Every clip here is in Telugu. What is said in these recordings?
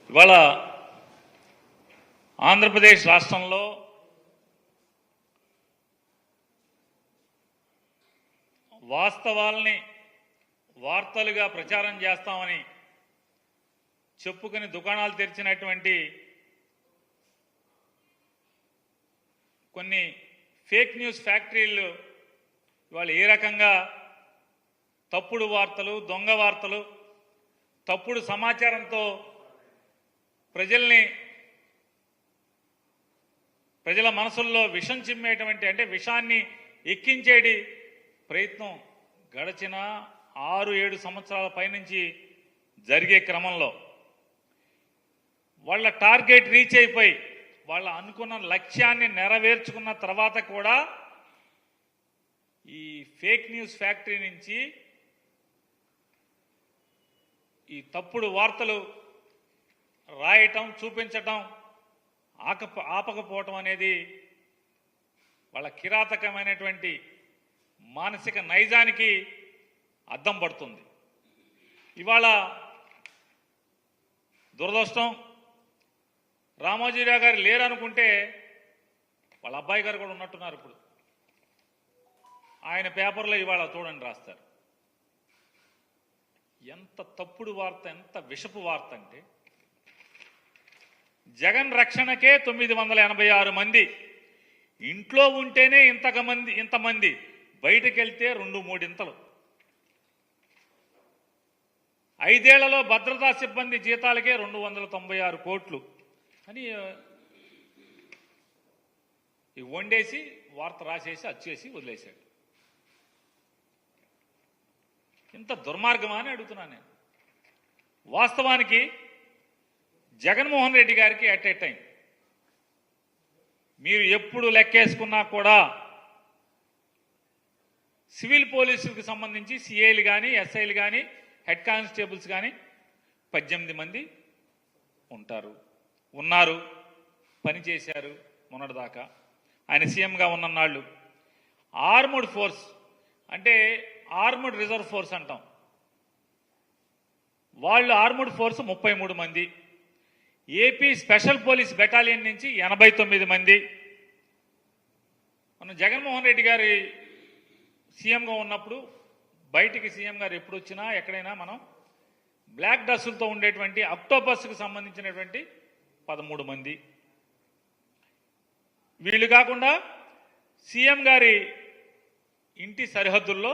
ఇవాళ ఆంధ్రప్రదేశ్ రాష్ట్రంలో వాస్తవాల్ని వార్తలుగా ప్రచారం చేస్తామని చెప్పుకుని దుకాణాలు తెరిచినటువంటి కొన్ని ఫేక్ న్యూస్ ఫ్యాక్టరీలు ఇవాళ ఏ రకంగా తప్పుడు వార్తలు, దొంగ వార్తలు, తప్పుడు సమాచారంతో ప్రజల మనసుల్లో విషం చిమ్మేటువంటి, అంటే విషాన్ని ఎక్కించేటి ప్రయత్నం గడిచిన 6-7 సంవత్సరాల పైనుంచి జరిగే క్రమంలో వాళ్ళ టార్గెట్ రీచ్ అయిపోయి వాళ్ళ అనుకున్న లక్ష్యాన్ని నెరవేర్చుకున్న తర్వాత కూడా ఈ ఫేక్ న్యూస్ ఫ్యాక్టరీ నుంచి ఈ తప్పుడు వార్తలు రాయటం, చూపించటం ఆపకపోవటం అనేది వాళ్ళ కిరాతకమైనటువంటి మానసిక నైజానికి అద్దం పడుతుంది. ఇవాళ దురదృష్టం, రామోజీరావు గారు లేరనుకుంటే వాళ్ళ అబ్బాయి గారు కూడా ఉన్నట్టున్నారు. ఇప్పుడు ఆయన పేపర్లో ఇవాళ చూడండి రాస్తారు. ఎంత తప్పుడు వార్త, ఎంత విషపు వార్త అంటే జగన్ రక్షణకే 986 మంది, ఇంట్లో ఉంటేనే ఇంతమంది, బయటకు వెళ్తే 2-3 ఇంతలు. 5 ఏళ్లలో భద్రతా సిబ్బంది జీతాలకే 296 కోట్లు అని వండేసి వార్త రాసేసి అచ్చేసి వదిలేశాడు. ఇంత దుర్మార్గమా అని అడుగుతున్నాను నేను. వాస్తవానికి జగన్మోహన్ రెడ్డి గారికి అట్ ఏ టైం మీరు ఎప్పుడు లెక్కేసుకున్నా కూడా సివిల్ పోలీసులకు సంబంధించి సిఐలు కానీ, ఎస్ఐలు కానీ, హెడ్ కానిస్టేబుల్స్ కానీ 18 మంది ఉన్నారు, పనిచేశారు మొన్నటిదాకా ఆయన సీఎంగా ఉన్ననాళ్ళు. ఆర్మడ్ ఫోర్స్ అంటే ఆర్మడ్ రిజర్వ్ ఫోర్స్ అంటాం, వాళ్ళు ఆర్మడ్ ఫోర్స్ 33 మంది, ఏపీ స్పెషల్ పోలీస్ బెటాలియన్ నుంచి 89 మంది. మనం జగన్మోహన్ రెడ్డి గారి సీఎంగా ఉన్నప్పుడు బయటికి సీఎం గారు ఎప్పుడు వచ్చినా ఎక్కడైనా మనం బ్లాక్ డ్రెస్సులతో ఉండేటువంటి అక్టోపస్కి సంబంధించినటువంటి 13 మంది. వీళ్ళు కాకుండా సీఎం గారి ఇంటి సరిహద్దుల్లో,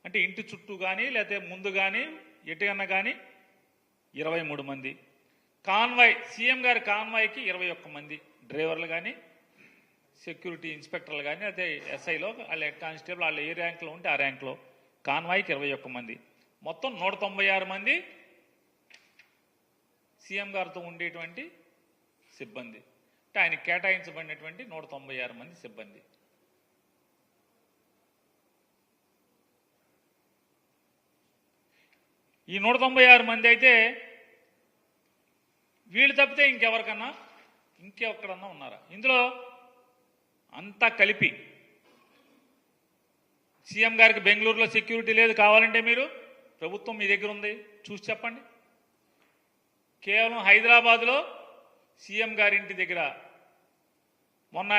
అంటే ఇంటి చుట్టూ కానీ లేకపోతే ముందు కానీ ఎటుకన్నా కానీ 23 మంది. కాన్వాయ్, సీఎం గారి కాన్వాయ్కి 21 మంది డ్రైవర్లు కానీ, సెక్యూరిటీ ఇన్స్పెక్టర్లు కానీ, అదే ఎస్ఐలో వాళ్ళ హెడ్ కానిస్టేబుల్ వాళ్ళు ఏ ర్యాంక్లో ఉంటే ఆ ర్యాంక్లో కాన్వాయ్కి 21 మంది. మొత్తం 196 మంది సీఎం గారితో ఉండేటువంటి సిబ్బంది. అంటే ఆయన కేటాయించబడినటువంటి 196 మంది సిబ్బంది. ఈ 196 మంది అయితే వీళ్ళు తప్పితే ఇంకెక్కడన్నా ఉన్నారా? ఇందులో అంతా కలిపి సీఎం గారికి బెంగళూరులో సెక్యూరిటీ లేదు, కావాలంటే మీరు ప్రభుత్వం మీ దగ్గర ఉంది చూసి చెప్పండి. కేవలం హైదరాబాద్లో సీఎం గారి ఇంటి దగ్గర మొన్న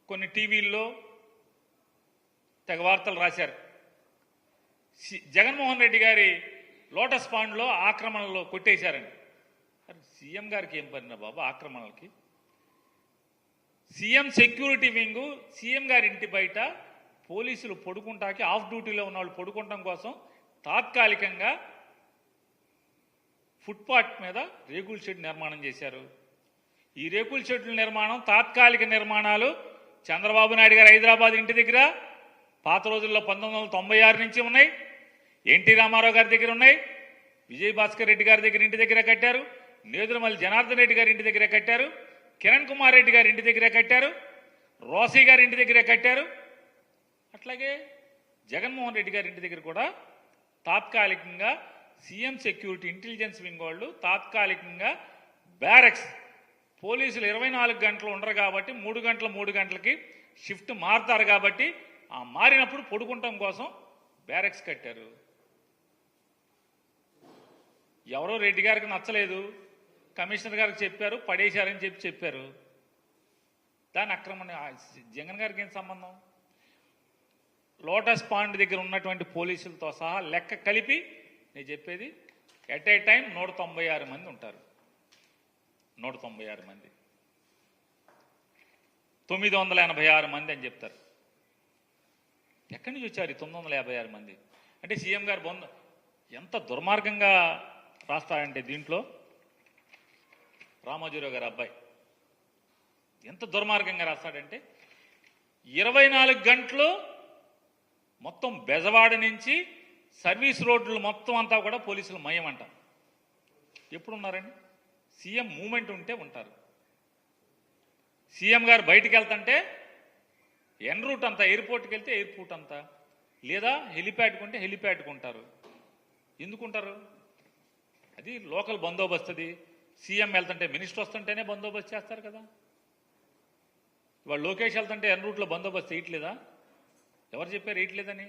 కొన్ని టీవీల్లో తెగ వార్తలు రాశారు. జగన్మోహన్ రెడ్డి గారి లోటస్ పాండ్లో ఆక్రమణలో కొట్టేశారండి. సీఎం గారికి ఏం పడినా బాబు ఆక్రమణలకి? సీఎం సెక్యూరిటీ వింగు, సీఎం గారి ఇంటి బయట పోలీసులు పడుకుంటాకి, ఆఫ్ డ్యూటీలో ఉన్న వాళ్ళు పడుకుంటాం కోసం తాత్కాలికంగా ఫుట్పాత్ మీద రేకుల షెడ్ నిర్మాణం చేశారు. ఈ రేకుల షెడ్ల నిర్మాణం, తాత్కాలిక నిర్మాణాలు చంద్రబాబు నాయుడు గారు హైదరాబాద్ ఇంటి దగ్గర పాత రోజుల్లో 1996 నుంచి ఉన్నాయి, ఎన్టీ రామారావు గారి దగ్గర ఉన్నాయి, విజయభాస్కర్ రెడ్డి గారి దగ్గర ఇంటి దగ్గర కట్టారు, నేదురుమల్లి జనార్దన్ రెడ్డి గారి ఇంటి దగ్గర కట్టారు, కిరణ్ కుమార్ రెడ్డి గారి ఇంటి దగ్గర కట్టారు, రోసీ గారి ఇంటి దగ్గర కట్టారు. అట్లాగే జగన్మోహన్ రెడ్డి గారి ఇంటి దగ్గర కూడా తాత్కాలికంగా సీఎం సెక్యూరిటీ ఇంటెలిజెన్స్ వింగ్ వాళ్ళు తాత్కాలికంగా బ్యారక్స్, పోలీసులు 24 గంటలు ఉండరు కాబట్టి 3 గంటలకి షిఫ్ట్ మారుతారు కాబట్టి ఆ మారినప్పుడు పడుకుంటాం కోసం బ్యారక్స్ కట్టారు. ఎవరో రెడ్డి గారికి నచ్చలేదు, కమిషనర్ గారికి చెప్పారు, పడేశారని చెప్పారు. దాని అక్రమణ జగన్ గారికి ఏం సంబంధం? లోటస్ పాండ్ దగ్గర ఉన్నటువంటి పోలీసులతో సహా లెక్క కలిపి నేను చెప్పేది ఎట్ ఏ టైం 196 మంది ఉంటారు. 196 మంది, 986 మంది అని చెప్తారు. ఎక్కడి నుంచి వచ్చారు 956 మంది? అంటే సీఎం గారు ఎంత దుర్మార్గంగా రాస్తారంటే దీంట్లో రామోజీరావు గారు అబ్బాయి ఎంత దుర్మార్గంగా రాస్తాడంటే 24 గంటలు మొత్తం బెజవాడ నుంచి సర్వీస్ రోడ్లు మొత్తం అంతా కూడా పోలీసులు మయం అంట. ఎప్పుడు ఉన్నారండి? సీఎం మూమెంట్ ఉంటే ఉంటారు. సీఎం గారు బయటికి వెళ్తుంటే ఎన్ రూట్ అంతా, ఎయిర్పోర్ట్కి వెళ్తే ఎయిర్పోర్ట్ అంతా, లేదా హెలిప్యాడ్కి ఉంటే హెలిప్యాడ్కి ఉంటారు. ఎందుకుంటారు? అది లోకల్ బందోబస్తుది. సీఎం వెళ్తుంటే మినిస్టర్ వస్తుంటేనే బందోబస్తు చేస్తారు కదా. ఇవాళ లోకేష్ వెళ్తుంటే ఎన్ రూట్లో బందోబస్తు వేయట్లేదా? ఎవరు చెప్పారు వేయట్లేదని?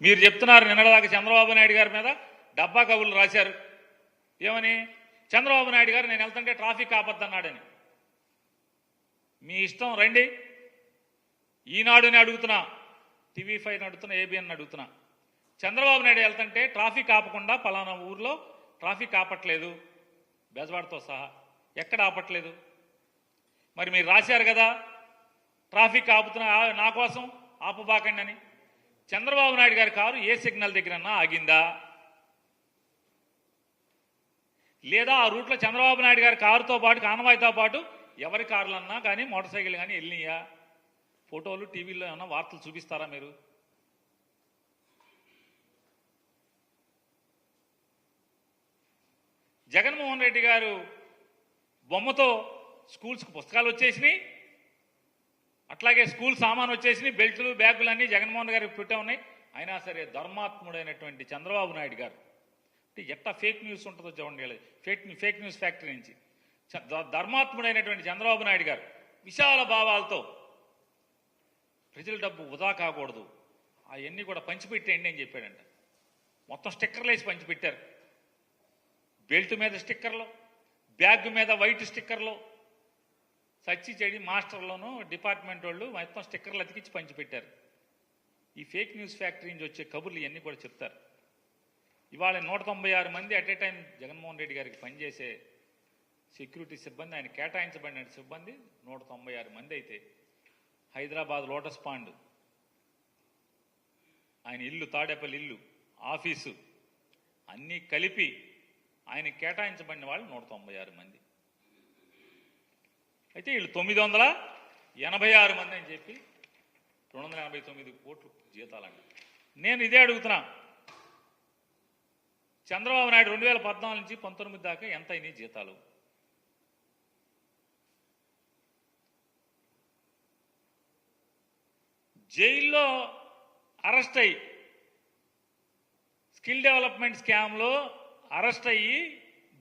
మీరు చెప్తున్నారు నిన్నటిదాకా చంద్రబాబు నాయుడు గారి మీద డబ్బా కబుర్లు రాశారు. ఏమని? చంద్రబాబు నాయుడు గారు నేను వెళ్తుంటే ట్రాఫిక్ ఆపద్దన్నాడని. మీ ఇష్టం, రండి. ఈనాడుని అడుగుతున్నా, TV5 అడుగుతున్నా, ABN అడుగుతున్నా. చంద్రబాబు నాయుడు వెళ్తుంటే ట్రాఫిక్ ఆపకుండా పలానా ఊర్లో ట్రాఫిక్ ఆపట్లేదు, బెజవాడతో సహా ఎక్కడ ఆపట్లేదు. మరి మీరు రాశారు కదా ట్రాఫిక్ ఆపుతున్నా, నా కోసం ఆపబాకండి అని. చంద్రబాబు నాయుడు గారి కారు ఏ సిగ్నల్ దగ్గరన్నా ఆగిందా? లేదా ఆ రూట్లో చంద్రబాబు నాయుడు గారి కారుతో పాటు, కాన్వాయ్తో పాటు ఎవరి కార్లన్నా కానీ మోటార్ సైకిల్ కానీ వెళ్ళినాయా? ఫోటోలు టీవీలో ఏమన్నా వార్తలు చూపిస్తారా మీరు? జగన్మోహన్ రెడ్డి గారు బొమ్మతో స్కూల్స్కి పుస్తకాలు వచ్చేసినాయి, అట్లాగే స్కూల్ సామాన్ వచ్చేసినాయి, బెల్టులు బ్యాగులు అన్నీ జగన్మోహన్ గారికి పెట్టే ఉన్నాయి. అయినా సరే ధర్మాత్ముడైనటువంటి చంద్రబాబు నాయుడు గారు అంటే ఎట్టా ఫేక్ న్యూస్ ఉంటుందో చూడండి. ఫేక్ న్యూస్ ఫ్యాక్టరీ నుంచి ధర్మాత్ముడైనటువంటి చంద్రబాబు నాయుడు గారు విశాల భావాలతో ప్రజల డబ్బు వృధా కాకూడదు, అవన్నీ కూడా పంచిపెట్టేయండి అని చెప్పాడంట. మొత్తం స్టిక్కర్లు వేసి పంచిపెట్టారు. బెల్ట్ మీద స్టిక్కర్లు, బ్యాగ్ మీద వైట్ స్టిక్కర్లు, సచ్చి చెడి మాస్టర్లోనూ డిపార్ట్మెంట్ వాళ్ళు మొత్తం స్టిక్కర్లు అతికించి పంచిపెట్టారు. ఈ ఫేక్ న్యూస్ ఫ్యాక్టరీ నుంచి వచ్చే కబుర్లు ఇవన్నీ కూడా చెప్తారు. ఇవాళ 196 మంది at a time Jaganmohan Reddy గారికి పనిచేసే సెక్యూరిటీ సిబ్బంది, ఆయన కేటాయించబడిన సిబ్బంది 196 మంది అయితే హైదరాబాద్ లోటస్ పాండ్, ఆయన ఇల్లు, తాడేపల్లి ఇల్లు, ఆఫీసు అన్నీ కలిపి ఆయన కేటాయించబడిన వాళ్ళు 196 మంది. అయితే వీళ్ళు 986 మంది అని చెప్పి 289 కోట్లు జీతాలంట. నేను ఇదే అడుగుతున్నా, చంద్రబాబు నాయుడు 2014 నుంచి 19 దాకా ఎంత అయినాయి జీతాలు? జైల్లో అరెస్ట్ అయ్యి, స్కిల్ డెవలప్మెంట్ స్కామ్లో అరెస్ట్ అయ్యి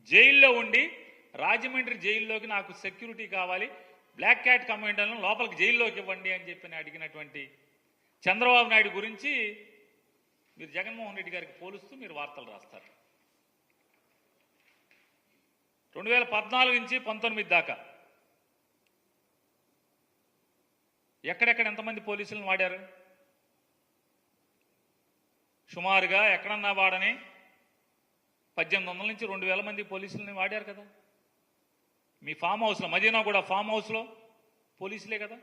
జైల్లో ఉండి రాజమండ్రి జైల్లోకి నాకు సెక్యూరిటీ కావాలి, బ్లాక్ క్యాట్ కమాండర్లను లోపలికి జైల్లోకి ఇవ్వండి అని చెప్పి అడిగినటువంటి చంద్రబాబు నాయుడు గురించి మీరు జగన్మోహన్ రెడ్డి గారికి పోలుస్తూ మీరు వార్తలు రాస్తారు. 2014 నుంచి 19 దాకా ఎక్కడెక్కడ ఎంతమంది పోలీసులను వాడారు? సుమారుగా ఎక్కడన్నా వాడని 1800 నుంచి 2000 మంది పోలీసులని వాడారు కదా. మీ ఫామ్ హౌస్లో, మదీనా కూడా ఫామ్ హౌస్లో పోలీసులే కదా.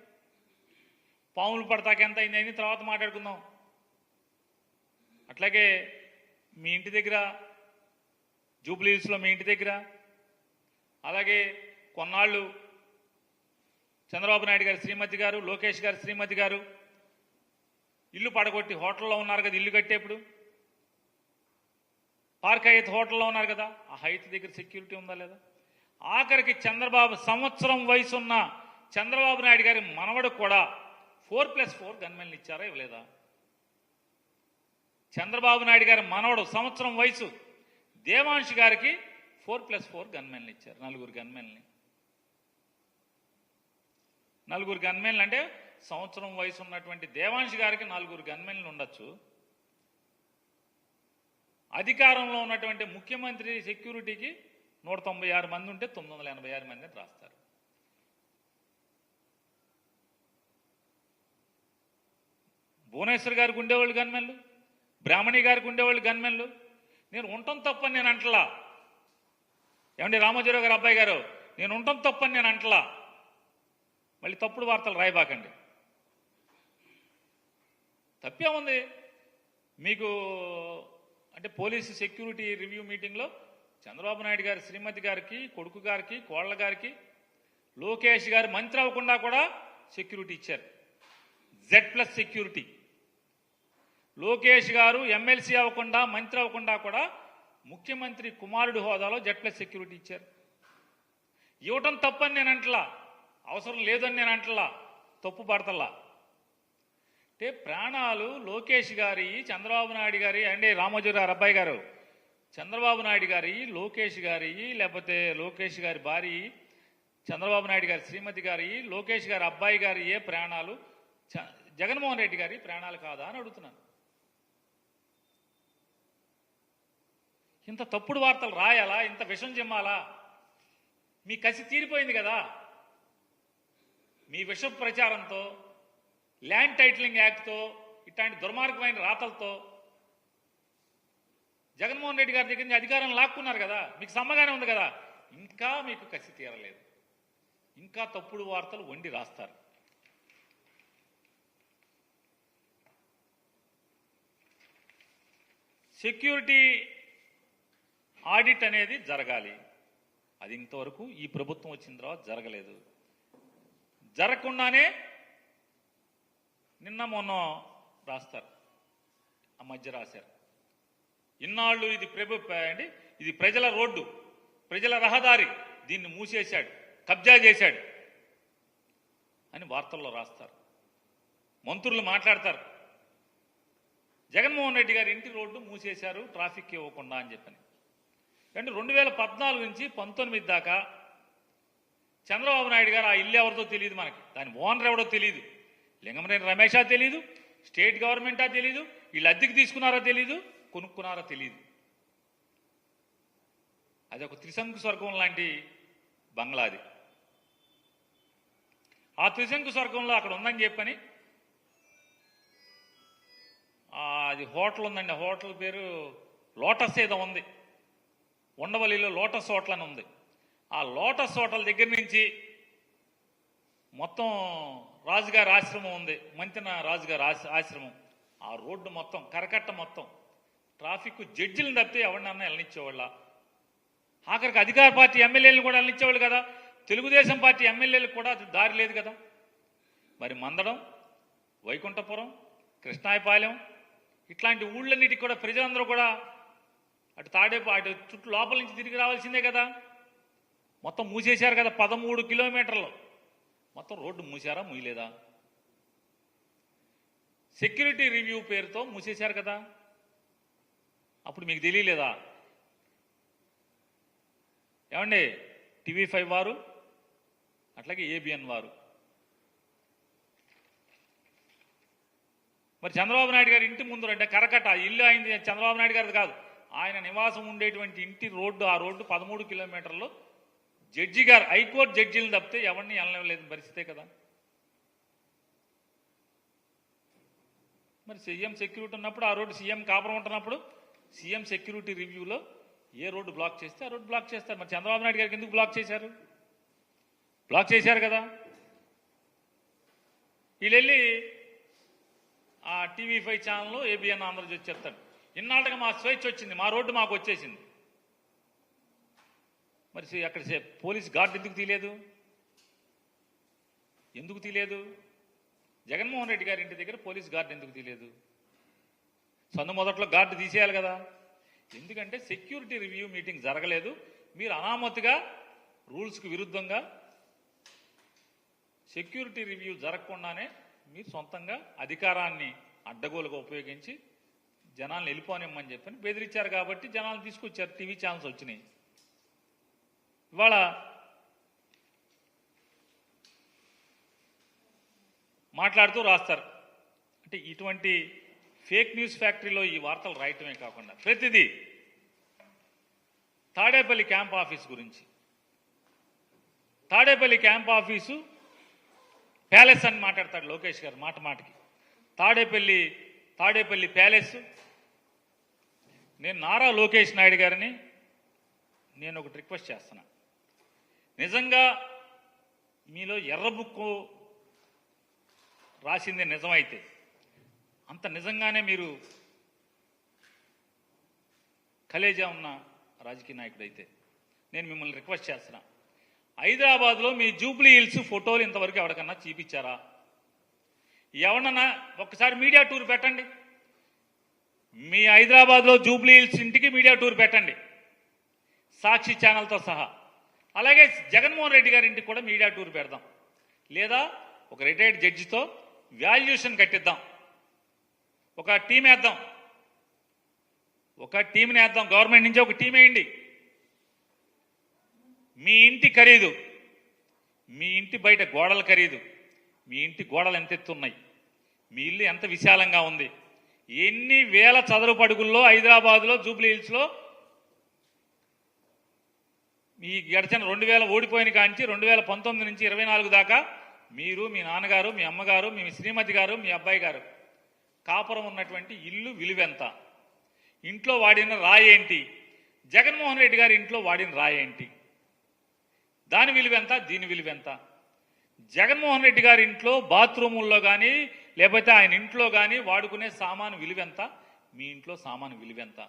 పాములు పడతాక ఎంత అయింది అని తర్వాత మాట్లాడుకుందాం. అట్లాగే మీ ఇంటి దగ్గర, జూబ్లీ హిల్స్లో మీ ఇంటి దగ్గర, అలాగే కొన్నాళ్ళు చంద్రబాబు నాయుడు గారి శ్రీమతి గారు, లోకేష్ గారి శ్రీమతి గారు ఇల్లు పడగొట్టి హోటల్లో ఉన్నారు కదా, ఇల్లు కట్టేప్పుడు పార్క్ హైత్ హోటల్లో ఉన్నారు కదా, ఆ హైత్ దగ్గర సెక్యూరిటీ ఉందా లేదా? ఆఖరికి సంవత్సరం వయసున్న చంద్రబాబు నాయుడు గారి మనవడు కూడా 4+4 గన్మెన్లు ఇచ్చారా ఇవ్వలేదా? చంద్రబాబు నాయుడు గారి మనవడు సంవత్సరం వయసు దేవాంశ్ గారికి 4+4 గన్మెన్లు ఇచ్చారు. 4 గన్మెన్లని. 4 గన్మెన్లు అంటే సంవత్సరం వయసు ఉన్నటువంటి దేవాంశ్ గారికి 4 గన్మెన్లు ఉండొచ్చు. అధికారంలో ఉన్నటువంటి ముఖ్యమంత్రి సెక్యూరిటీకి 196 మంది ఉంటే 986 మందిని రాస్తారు. భువనేశ్వర్ గారికి ఉండేవాళ్ళు గన్మెన్లు, బ్రాహ్మణి గారికి ఉండేవాళ్ళు గన్మెన్లు. నేను ఉండటం తప్పని నేను అంటలా. ఏమండి రామోజీరావు గారు అబ్బాయి గారు, నేను ఉండటం తప్పని నేను అంటలా. మళ్ళీ తప్పుడు వార్తలు రాయబాకండి. తప్పే ఉంది మీకు అంటే పోలీసు సెక్యూరిటీ రివ్యూ మీటింగ్లో చంద్రబాబు నాయుడు గారి శ్రీమతి గారికి, కొడుకు గారికి, కోళ్ల గారికి, లోకేష్ గారు మంత్రి అవ్వకుండా కూడా సెక్యూరిటీ ఇచ్చారు. Z+ security. లోకేష్ గారు ఎమ్మెల్సీ అవ్వకుండా, మంత్రి అవ్వకుండా కూడా ముఖ్యమంత్రి కుమారుడు హోదాలో Z+ సెక్యూరిటీ ఇచ్చారు. ఇవ్వటం తప్పని నేను అంటలా, అవసరం లేదని నేను అంటలా, తప్పు పడతల్లా. అంటే ప్రాణాలు లోకేష్ గారి, చంద్రబాబు నాయుడు గారి, అంటే రామోజీరావు అబ్బాయి గారు, చంద్రబాబు నాయుడు గారి, లోకేష్ గారి, లేకపోతే లోకేష్ గారి భార్య, చంద్రబాబు నాయుడు గారి శ్రీమతి గారి, లోకేష్ గారి అబ్బాయి గారి ఏ ప్రాణాలు జగన్మోహన్ రెడ్డి గారి ప్రాణాలు కాదా అని అడుగుతున్నాను. ఇంత తప్పుడు వార్తలు రాయాలా? ఇంత విషం చిమ్మాలా? మీ కసి తీరిపోయింది కదా. మీ విష ప్రచారంతో, ల్యాండ్ టైటిలింగ్ యాక్ట్తో, ఇట్లాంటి దుర్మార్గమైన రాతలతో జగన్మోహన్ రెడ్డి గారి దగ్గర నుంచి అధికారం లాక్కున్నారు కదా. మీకు సమ్మగానే ఉంది కదా. ఇంకా మీకు కసి తీరలేదు. ఇంకా తప్పుడు వార్తలు వండి రాస్తారు. సెక్యూరిటీ ఆడిట్ అనేది జరగాలి. అది ఇంతవరకు ఈ ప్రభుత్వం వచ్చిన తర్వాత జరగలేదు. జరగకుండానే నిన్న మొన్న రాస్తారు, ఆ మధ్య రాశారు. ఇన్నాళ్ళు ఇది ప్రజల రోడ్డు, ప్రజల రహదారి, దీన్ని మూసేశాడు, కబ్జా చేశాడు అని వార్తల్లో రాస్తారు. మంత్రులు మాట్లాడతారు, జగన్మోహన్ రెడ్డి గారి ఇంటి రోడ్డు మూసేశారు ట్రాఫిక్ ఇవ్వకుండా అని చెప్పని. అంటే 2014 నుంచి 19 దాకా చంద్రబాబు నాయుడు గారు ఆ ఇల్లు ఎవరితో తెలియదు, మనకి దాని ఓనర్ ఎవడో తెలియదు, లింగమనేని రమేషా తెలియదు, స్టేట్ గవర్నమెంటా తెలియదు, వీళ్ళు అద్దెకి తీసుకున్నారో తెలియదు, కొనుక్కున్నారో తెలియదు. అది ఒక త్రిశంకు స్వర్గం లాంటి బంగ్లాది. ఆ త్రిశంకు స్వర్గంలో అక్కడ ఉందని చెప్పని అది హోటల్ ఉందండి. ఆ హోటల్ పేరు లోటస్ ఏదో ఉంది, ఉండవల్లిలో లోటస్ హోటల్ అని ఉంది. ఆ లోటస్ హోటల్ దగ్గర నుంచి మొత్తం రాజుగారి ఆశ్రమం ఉంది, మంతెన రాజుగారి ఆశ్రమం, ఆ రోడ్డు మొత్తం కరకట్ట మొత్తం ట్రాఫిక్ జడ్జిలను తప్పితే ఎవరినన్నా వెళ్ళనిచ్చేవాళ్ళ. ఆఖరికి అధికార పార్టీ ఎమ్మెల్యేలను కూడా వెళ్ళనిచ్చేవాళ్ళు కదా. తెలుగుదేశం పార్టీ ఎమ్మెల్యేలకు కూడా దారి లేదు కదా. మరి మందడం, వైకుంఠపురం, కృష్ణాయపాలెం ఇట్లాంటి ఊళ్ళన్నిటికి కూడా ప్రజలందరూ కూడా అటు చుట్టూ లోపల నుంచి తిరిగి రావాల్సిందే కదా. మొత్తం మూసేశారు కదా. 13 కిలోమీటర్లు మొత్తం రోడ్డు మూసారా, మూయలేదా? సెక్యూరిటీ రివ్యూ పేరుతో మూసేశారు కదా. అప్పుడు మీకు తెలియలేదా? ఏమండి TV5 వారు, అట్లాగే ABN వారు. మరి చంద్రబాబు నాయుడు గారి ఇంటి ముందు అంటే కరకట్ట ఇల్లు అయింది చంద్రబాబు నాయుడు గారిది కాదు, ఆయన నివాసం ఉండేటువంటి ఇంటి రోడ్డు, ఆ రోడ్డు 13 కిలోమీటర్లు జడ్జి గారు, హైకోర్టు జడ్జీలు తప్పితే ఎవరిని వెళ్ళలేదు పరిస్థితే కదా. మరి సీఎం సెక్యూరిటీ ఉన్నప్పుడు ఆ రోడ్డు, సీఎం కాపురం ఉంటున్నప్పుడు సీఎం సెక్యూరిటీ రివ్యూలో ఏ రోడ్డు బ్లాక్ చేస్తే ఆ రోడ్డు బ్లాక్ చేస్తారు. మరి చంద్రబాబు నాయుడు గారికి ఎందుకు బ్లాక్ చేశారు? బ్లాక్ చేశారు కదా. వీళ్ళు వెళ్ళి ఆ TV5 ఛానల్లో ABN ఆంధ్రజ్యోతి చెప్తాడు, ఇన్నాళ్ళగా మా స్వేచ్ఛ వచ్చింది, మా రోడ్డు మాకు వచ్చేసింది. మరి అక్కడ పోలీస్ గార్డు ఎందుకు తీయలేదు? ఎందుకు తీయలేదు? జగన్మోహన్ రెడ్డి గారి ఇంటి దగ్గర పోలీస్ గార్డు ఎందుకు తీయలేదు? సందు మొదట్లో గార్డు తీసేయాలి కదా. ఎందుకంటే సెక్యూరిటీ రివ్యూ మీటింగ్ జరగలేదు. మీరు అనామతిగా రూల్స్కి విరుద్ధంగా సెక్యూరిటీ రివ్యూ జరగకుండానే మీరు సొంతంగా అధికారాన్ని అడ్డగోలుగా ఉపయోగించి జనాలను వెళ్ళిపోనిమ్మని చెప్పని బెదిరించారు కాబట్టి జనాలను తీసుకొచ్చారు. టీవీ ఛానల్స్ వచ్చినాయి. ఇవాళ మాట్లాడుతూ రాస్తారు. అంటే ఇటువంటి ఫేక్ న్యూస్ ఫ్యాక్టరీలో ఈ వార్తలు రాయటమే కాకుండా ప్రతిదీ తాడేపల్లి క్యాంప్ ఆఫీస్ గురించి. తాడేపల్లి క్యాంప్ ఆఫీసు ప్యాలెస్ అని మాట్లాడతాడు లోకేష్ గారు మాట మాటకి. తాడేపల్లి ప్యాలెస్. నేను నారా లోకేష్ నాయుడు గారిని నేను ఒకటి రిక్వెస్ట్ చేస్తున్నా. నిజంగా మీలో ఎర్ర బుక్కు రాసింది నిజమైతే, అంత నిజంగానే మీరు కలేజా ఉన్న రాజకీయ నాయకుడైతే నేను మిమ్మల్ని రిక్వెస్ట్ చేస్తున్నా. హైదరాబాద్లో మీ జూబ్లీ హిల్స్ ఫోటోలు ఇంతవరకు ఎవరికన్నా చూపించారా? ఎవరన్నా ఒక్కసారి మీడియా టూర్ పెట్టండి. మీ హైదరాబాద్లో జూబ్లీ హిల్స్ ఇంటికి మీడియా టూర్ పెట్టండి, సాక్షి ఛానల్తో సహా. అలాగే జగన్మోహన్ రెడ్డి గారి ఇంటికి కూడా మీడియా టూర్ పెడదాం. లేదా ఒక రిటైర్డ్ జడ్జితో వాల్యుయేషన్ కట్టిద్దాం. ఒక టీం వేద్దాం, ఒక టీంని వేద్దాం. గవర్నమెంట్ నుంచి ఒక టీం వేయండి. మీ ఇంటి ఖరీదు, మీ ఇంటి బయట గోడల ఖరీదు, మీ ఇంటి గోడలు ఎంత ఎత్తున్నాయి, మీ ఇల్లు ఎంత విశాలంగా ఉంది, ఎన్ని వేల చదరపు అడుగుల్లో హైదరాబాద్లో జూబ్లీ హిల్స్లో ఈ గడిచిన 2000 ఓడిపోయిన కాంచి 2019 నుంచి 24 దాకా మీరు, మీ నాన్నగారు, మీ అమ్మగారు, మీ శ్రీమతి గారు, మీ అబ్బాయి గారు కాపురం ఉన్నటువంటి ఇల్లు విలువెంత, ఇంట్లో వాడిన రాయి ఏంటి, జగన్మోహన్ రెడ్డి గారి ఇంట్లో వాడిన రాయి ఏంటి, దాని విలువెంత, దీని విలువెంత, జగన్మోహన్ రెడ్డి గారి ఇంట్లో బాత్రూముల్లో కానీ లేకపోతే ఆయన ఇంట్లో కానీ వాడుకునే సామాను విలువెంత, మీ ఇంట్లో సామాను విలువెంత,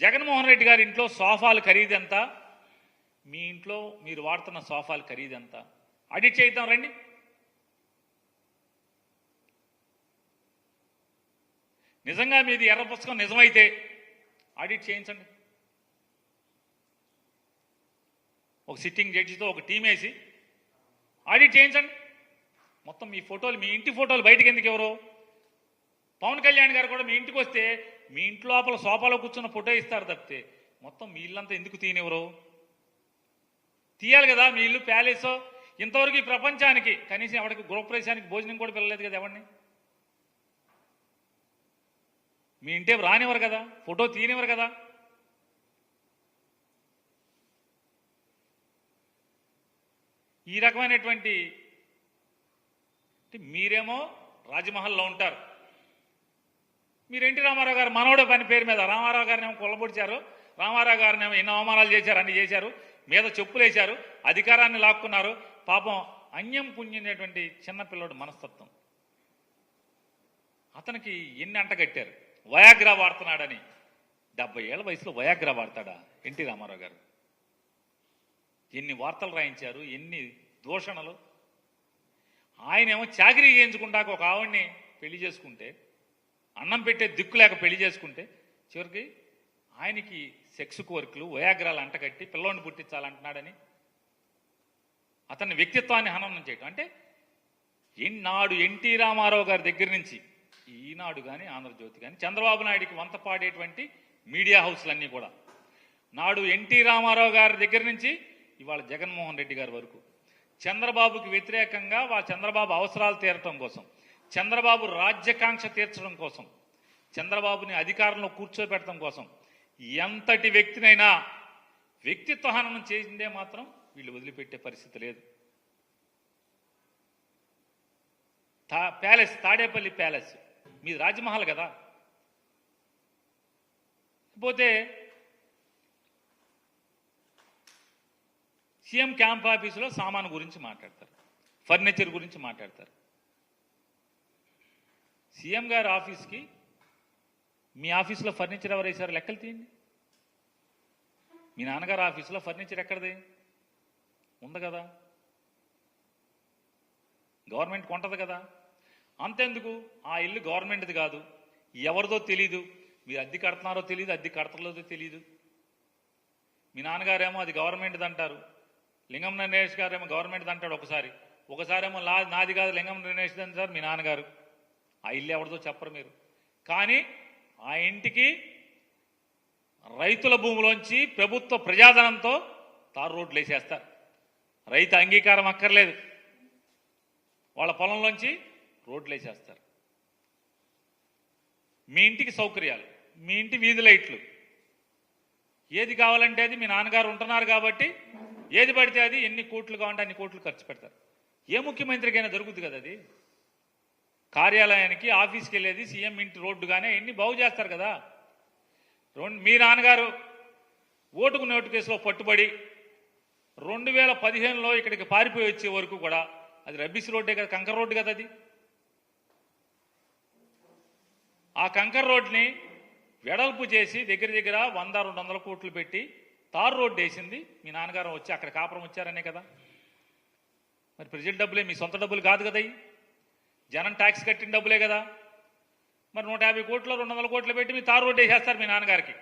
జగన్మోహన్ రెడ్డి గారి ఇంట్లో సోఫాలు ఖరీదెంత, మీ ఇంట్లో మీరు వాడుతున్న సోఫాలు ఖరీదెంత, ఆడిట్ చేద్దాం రండి. నిజంగా మీది ఎర్ర పుస్తకం నిజమైతే ఆడిట్ చేయించండి. ఒక సిట్టింగ్ జడ్జితో ఒక టీం వేసి ఆడిట్ చేయించండి. మొత్తం మీ ఫోటోలు, మీ ఇంటి ఫోటోలు బయటకు ఎందుకు ఎవరు? పవన్ కళ్యాణ్ గారు కూడా మీ ఇంటికి వస్తే మీ ఇంటి లోపల సోఫాలో కూర్చున్న ఫోటో ఇస్తారు తప్పితే మొత్తం మీ ఇల్లంతా ఎందుకు తీయనివ్వరు? తీయాలి కదా. మీ ఇల్లు ప్యాలెస్. ఇంతవరకు ఈ ప్రపంచానికి కనీసం ఎవరికి గృహప్రవేశానికి భోజనం కూడా పిల్లలేదు కదా ఎవరిని. మీ ఇంటే రానివ్వరు కదా, ఫోటో తీయనివ్వరు కదా. ఈ రకమైనటువంటి మీరేమో రాజమహల్లో ఉంటారు. మీరు ఎన్టీ రామారావు గారు మనవడ పని పేరు మీద రామారావు గారిని ఏమో కొల్లబొడిచారు, రామారావు గారిని ఏమో ఎన్నో అవమానాలు చేశారు, అన్ని చేశారు, మీద చెప్పులు వేశారు, అధికారాన్ని లాక్కున్నారు. పాపం అన్యం పుణ్యమైనటువంటి చిన్నపిల్లడు మనస్తత్వం. అతనికి ఎన్ని అంటగట్టారు, వయాగ్రా వాడుతున్నాడని. 70 ఏళ్ల వయసులో వయాగ్రా వాడతాడా ఎన్టీ రామారావు గారు? ఎన్ని వార్తలు రాయించారు, ఎన్ని దూషణలు. ఆయనేమో చాకరీ చేయించుకుంటాక ఒక ఆవిడ్ని పెళ్లి చేసుకుంటే, అన్నం పెట్టే దిక్కు లేక పెళ్లి చేసుకుంటే చివరికి ఆయనకి సెక్స్ కోరికలు, వయాగ్రాలు అంటగట్టి పిల్లోని పుట్టించాలంటున్నాడని అతని వ్యక్తిత్వాన్ని హననం చేయటం. అంటే నాడు ఎన్టీ రామారావు గారి దగ్గర నుంచి ఈనాడు కానీ ఆంధ్రజ్యోతి కానీ చంద్రబాబు నాయుడికి వంత పాడేటువంటి మీడియా హౌస్లన్నీ కూడా నాడు ఎన్టీ రామారావు గారి దగ్గర నుంచి ఇవాళ జగన్మోహన్ రెడ్డి గారి వరకు చంద్రబాబుకి వ్యతిరేకంగా చంద్రబాబు అవసరాలు తీరటం కోసం, చంద్రబాబు రాజ్యకాంక్ష తీర్చడం కోసం, చంద్రబాబుని అధికారంలో కూర్చోబెట్టడం కోసం ఎంతటి వ్యక్తినైనా వ్యక్తిత్వ హననం చేసిందే మాత్రం వీళ్ళు వదిలిపెట్టే పరిస్థితి లేదు. ప్యాలెస్, తాడేపల్లి ప్యాలెస్ మీది రాజమహల్ కదా. పోతే సీఎం క్యాంప్ ఆఫీసులో సామాను గురించి మాట్లాడతారు, ఫర్నిచర్ గురించి మాట్లాడతారు. సీఎం గారి ఆఫీస్కి మీ ఆఫీసులో ఫర్నిచర్ ఎవరు వేశారు లెక్కలు తీయండి. మీ నాన్నగారు ఆఫీసులో ఫర్నిచర్ ఎక్కడది? ఉంది కదా, గవర్నమెంట్ కొంటది కదా. అంతెందుకు, ఆ ఇల్లు గవర్నమెంట్ది కాదు, ఎవరిదో తెలీదు, మీరు అద్దె కడుతున్నారో తెలియదు, అద్దె కడతలేదో తెలియదు. మీ నాన్నగారేమో అది గవర్నమెంట్ది అంటారు, లింగం నరేష్ గారేమో గవర్నమెంట్ది అంటాడు ఒకసారేమో నాది కాదు లింగం నరేష్ది అంటారు మీ నాన్నగారు. ఆ ఇల్లు ఎవరిదో చెప్పరు మీరు. కానీ ఆ ఇంటికి రైతుల భూమిలోంచి ప్రభుత్వ ప్రజాధనంతో తారు రోడ్లు వేసేస్తారు. రైతు అంగీకారం అక్కర్లేదు, వాళ్ళ పొలంలోంచి రోడ్లు వేసేస్తారు. మీ ఇంటికి సౌకర్యాలు, మీ ఇంటి వీధి లైట్లు ఏది కావాలంటే అది మీ నాన్నగారు ఉంటున్నారు కాబట్టి ఏది పడితే అది ఎన్ని కోట్లు కావాలంటే అన్ని కోట్లు ఖర్చు పెడతారు. ఏ ముఖ్యమంత్రికైనా దొరుకుతుంది కదా అది. కార్యాలయానికి ఆఫీస్కి వెళ్ళేది సీఎం ఇంటి రోడ్డు కానీ ఎన్ని బాగు చేస్తారు కదా. మీ నాన్నగారు ఓటుకు నోటు కేసులో పట్టుబడి 2015లో ఇక్కడికి పారిపోయి వచ్చే వరకు కూడా అది రబ్బీస్ రోడ్డే కదా, కంకర్ రోడ్డు కదా అది. ఆ కంకర్ రోడ్ని వెడల్పు చేసి దగ్గర దగ్గర 100-200 కోట్లు పెట్టి తారు రోడ్డు వేసింది మీ నాన్నగారు వచ్చి అక్కడ కాపురం వచ్చారనే కదా. మరి ప్రజల డబ్బులే, మీ సొంత డబ్బులు కాదు కదా. జనం ట్యాక్స్ కట్టిన డబ్బులే కదా. మరి 150 కోట్లు 200 కోట్లు పెట్టి మీ తారు రోడ్డు వేసేస్తారు మీ నాన్నగారికి.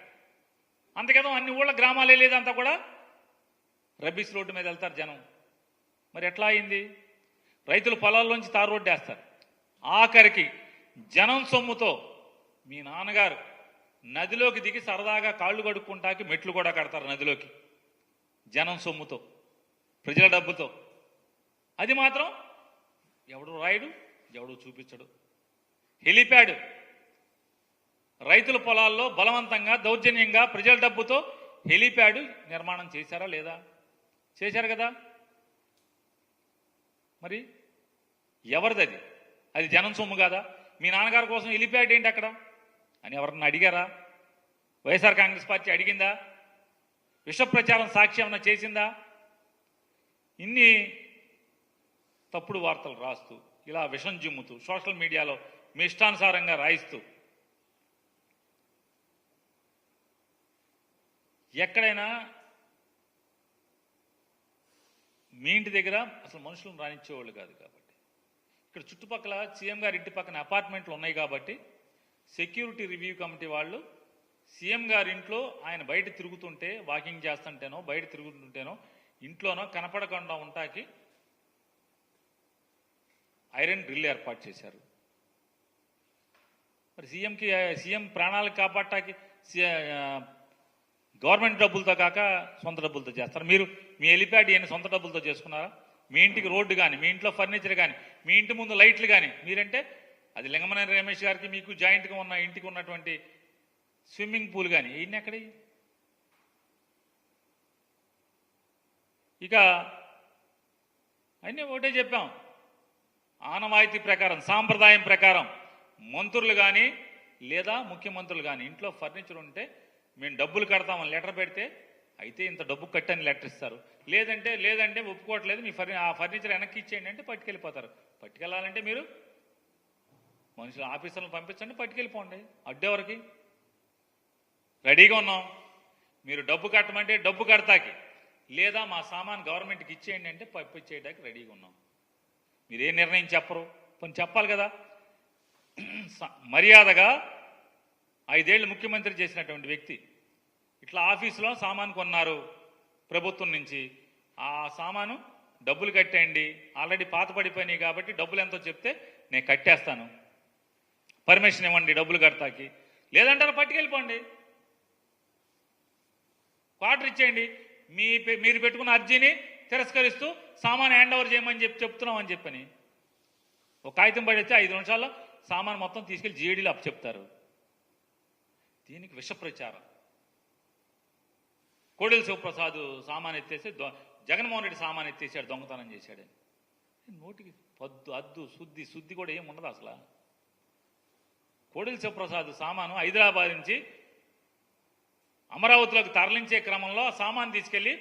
అంతకేదో అన్ని ఊళ్ళ గ్రామాలే లేదంతా కూడా రబ్బీస్ రోడ్డు మీద వెళ్తారు జనం. మరి ఎట్లా అయింది? రైతుల పొలాల్లోంచి తారు రోడ్డు వేస్తారు. ఆఖరికి జనం సొమ్ముతో మీ నాన్నగారు నదిలోకి దిగి సరదాగా కాళ్ళు కడుక్కుంటాకి మెట్లు కూడా కడతారు నదిలోకి, జనం సొమ్ముతో, ప్రజల డబ్బుతో. అది మాత్రం ఎవడు రాయడు, ఎవడు చూపించడు. హెలిప్యాడ్ రైతుల పొలాల్లో బలవంతంగా దౌర్జన్యంగా ప్రజల డబ్బుతో హెలిప్యాడ్ నిర్మాణం చేశారా లేదా? చేశారు కదా. మరి ఎవరిది అది? అది జనం సొమ్ము కాదా? మీ నాన్నగారి కోసం హెలిప్యాడ్ ఏంటి అక్కడ అని ఎవరన్నా అడిగారా? వైఎస్ఆర్ కాంగ్రెస్ పార్టీ అడిగిందా? విష ప్రచారం సాక్షి ఏమన్నా చేసిందా? ఇన్ని తప్పుడు వార్తలు రాస్తూ ఇలా విషం జిమ్ముతూ సోషల్ మీడియాలో మీ ఇష్టానుసారంగా రాయిస్తూ ఎక్కడైనా మీ ఇంటి దగ్గర అసలు మనుషులను రానిచ్చేవాళ్ళు కాదు కాబట్టి, ఇక్కడ చుట్టుపక్కల సీఎం గారి ఇంటి పక్కన అపార్ట్మెంట్లు ఉన్నాయి కాబట్టి సెక్యూరిటీ రివ్యూ కమిటీ వాళ్ళు సీఎం గారి ఇంట్లో ఆయన బయట తిరుగుతుంటే, వాకింగ్ చేస్తుంటేనో బయట తిరుగుతుంటేనో ఇంట్లోనో కనపడకుండా ఉంటాకి ఐరన్ డ్రిల్ ఏర్పాటు చేశారు. మరి సీఎం ప్రాణాలకు కాపాడటానికి గవర్నమెంట్ డబ్బులతో కాక సొంత డబ్బులతో చేస్తారు. మీరు మీ హెలిప్యాడ్ ఇవన్నీ సొంత డబ్బులతో చేసుకున్నారా? మీ ఇంటికి రోడ్డు కానీ, మీ ఇంట్లో ఫర్నిచర్ కానీ, మీ ఇంటి ముందు లైట్లు కానీ మీరంటే అది లింగమనేని రమేష్ గారికి మీకు జాయింట్గా ఉన్న ఇంటికి ఉన్నటువంటి స్విమ్మింగ్ పూల్ కానీ ఇవన్నీ ఎక్కడి? ఇక అన్నీ ఒకటే చెప్పాం, ఆనవాయితీ ప్రకారం సాంప్రదాయం ప్రకారం మంత్రులు కానీ లేదా ముఖ్యమంత్రులు కానీ ఇంట్లో ఫర్నిచర్ ఉంటే మేము డబ్బులు కడతామని లెటర్ పెడితే అయితే ఇంత డబ్బు కట్టని లెటర్ ఇస్తారు. లేదంటే ఒప్పుకోవట్లేదు, మీ ఆ ఫర్నిచర్ వెనక్కి ఇచ్చేయండి అంటే పట్టుకెళ్ళిపోతారు. పట్టుకెళ్ళాలంటే మీరు మనుషులు ఆఫీసర్లను పంపించండి, పట్టుకెళ్ళిపోండి. అడ్డెవరికి? రెడీగా ఉన్నాం, మీరు డబ్బు కట్టమంటే డబ్బు కడతాకి, లేదా మా సామాన్ గవర్నమెంట్కి ఇచ్చేయండి అంటే పంపించేయడానికి రెడీగా ఉన్నాం. మీరేం నిర్ణయం చెప్పరు, కొన్ని చెప్పాలి కదా. మర్యాదగా 5 ఏళ్ళు ముఖ్యమంత్రి చేసినటువంటి వ్యక్తి ఇట్లా ఆఫీసులో సామాను కొన్నారు ప్రభుత్వం నుంచి, ఆ సామాను డబ్బులు కట్టేయండి, ఆల్రెడీ పాత పడిపోయినాయి కాబట్టి డబ్బులు ఎంతో చెప్తే నేను కట్టేస్తాను, పర్మిషన్ ఇవ్వండి డబ్బులు కడతాకి, లేదంటారా పట్టుకెళ్ళిపోండి, క్వార్టర్ ఇచ్చేయండి. మీరు పెట్టుకున్న అర్జీని తిరస్కరిస్తూ సామాను హ్యాండ్ ఓవర్ చేయమని చెప్తున్నాం అని చెప్పని ఒక కాగితం పడితే 5 నిమిషాల్లో సామాను మొత్తం తీసుకెళ్లి జీడీలో అప్పచెప్తారు. దీనికి విష ప్రచారం. కోడెల శివప్రసాద్ సామాన్ ఎత్తేసి జగన్మోహన్ రెడ్డి సామాన్ ఎత్తేసాడు, దొంగతనం చేశాడని. నోటికి పద్దు అద్దు శుద్ధి కూడా ఏం ఉండదు అసలు. కోడెల శివప్రసాద్ సామాను హైదరాబాద్ నుంచి అమరావతిలోకి తరలించే క్రమంలో ఆ సామాన్ తీసుకెళ్లి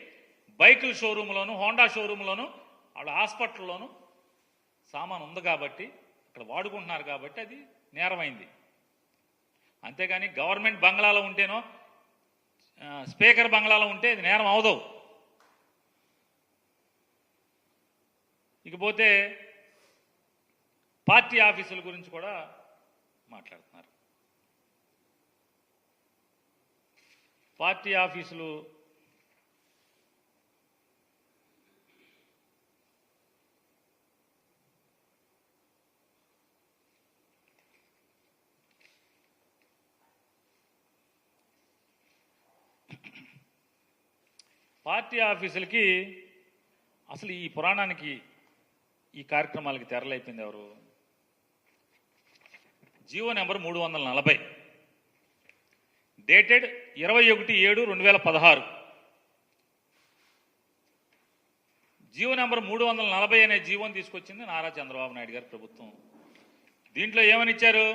బైకుల షోరూంలోను, హోండా షోరూంలోను, వాళ్ళ హాస్పిటల్లోను సామాన్ ఉంది కాబట్టి అక్కడ వాడుకుంటున్నారు కాబట్టి అది నేరమైంది. అంతేగాని గవర్నమెంట్ బంగ్లాలో ఉంటేనో స్పీకర్ బంగ్లాలో ఉంటే అది నేరం అవదు. ఇకపోతే పార్టీ ఆఫీసుల గురించి కూడా మాట్లాడుతున్నారు. పార్టీ ఆఫీసులు పార్టీ ఆఫీసులకి అసలు ఈ పురాణానికి ఈ కార్యక్రమాలకి తెరలైపోయింది ఎవరు? GO number 340 dated 21/7/2016 GO number 340 అనే జీవోని తీసుకొచ్చింది నారా చంద్రబాబు నాయుడు గారి ప్రభుత్వం. దీంట్లో ఏమని ఇచ్చారు?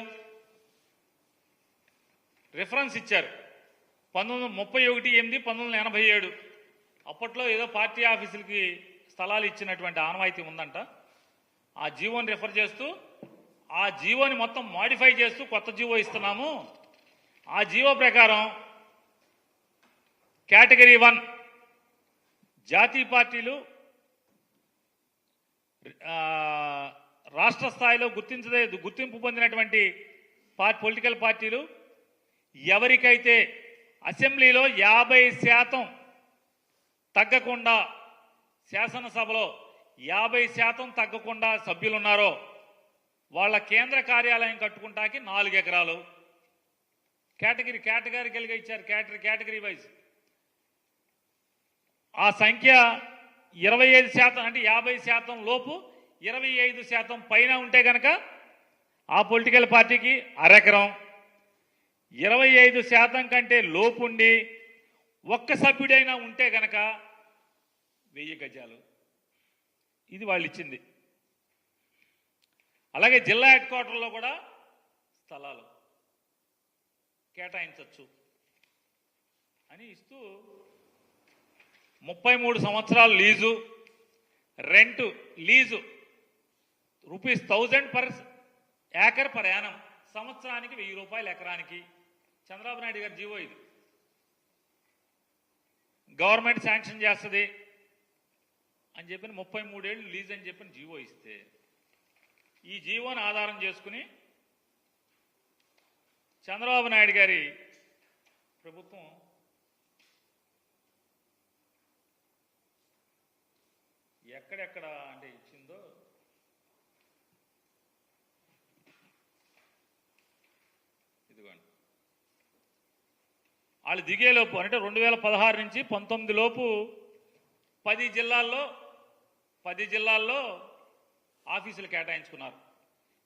రిఫరెన్స్ ఇచ్చారు 31/8/1987. అప్పట్లో ఏదో పార్టీ ఆఫీసులకి స్థలాలు ఇచ్చినటువంటి ఆనవాయితీ ఉందంట. ఆ జీవోని రిఫర్ చేస్తూ ఆ జీవోని మొత్తం మాడిఫై చేస్తూ కొత్త జీవో ఇస్తున్నాము. ఆ జీవో ప్రకారం కేటగిరీ 1 జాతీయ పార్టీలు రాష్ట్ర స్థాయిలో గుర్తింపు పొందినటువంటి పొలిటికల్ పార్టీలు ఎవరికైతే అసెంబ్లీలో 50% తగ్గకుండా, శాసనసభలో 50% తగ్గకుండా సభ్యులున్నారో వాళ్ళ కేంద్ర కార్యాలయం కట్టుకుంటాకి 4 ఎకరాలు కేటగిరీగా ఇచ్చారు. కేటగిరీ వైజ్ ఆ సంఖ్య 25% అంటే 50% లోపు 25% పైన ఉంటే కనుక ఆ పొలిటికల్ పార్టీకి అరెకరం, 25% కంటే లోపుండి ఒక్క సభ్యుడైనా ఉంటే కనుక 1000 గజాలు. ఇది వాళ్ళు ఇచ్చింది. అలాగే జిల్లా హెడ్ క్వార్టర్లో కూడా స్థలాలు కేటాయించవచ్చు అని ఇస్తూ 33 సంవత్సరాలు lease, rent lease ₹1000 per acre per annum, సంవత్సరానికి ₹1000 ఎకరానికి. చంద్రబాబు నాయుడు గారి జీవో ఇది. గవర్నమెంట్ శాంక్షన్ చేస్తుంది అని చెప్పిన 33 ఏళ్ళు లీజ్ అని చెప్పిన జీవో ఇస్తే ఈ జీవోని ఆధారం చేసుకుని చంద్రబాబు నాయుడు గారి ప్రభుత్వం ఎక్కడెక్కడ అంటే ఇచ్చిందో ఇదిగోండి. వాళ్ళు దిగేలోపు అంటే 2016 నుంచి 19 లోపు 10 జిల్లాల్లో ఆఫీసులు కేటాయించుకున్నారు.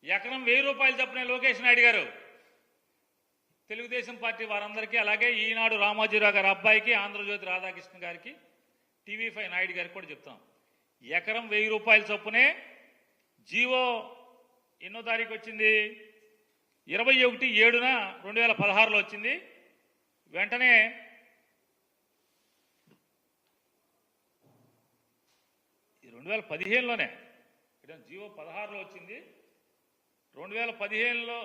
ఎకరం ₹1000 చొప్పున లోకేష్ నాయుడు గారు తెలుగుదేశం పార్టీ వారందరికీ, అలాగే ఈనాడు రామోజీరావు గారి అబ్బాయికి, ఆంధ్రజ్యోతి రాధాకృష్ణ గారికి, TV5 నాయుడు గారికి కూడా చెప్తాం. ఎకరం ₹1000 చొప్పునే జీవో ఎన్నో తారీఖు వచ్చింది? 21/7/2016లో వచ్చింది. వెంటనే ఈ 2015లోనే జీవో 16లో వచ్చింది. 2015లో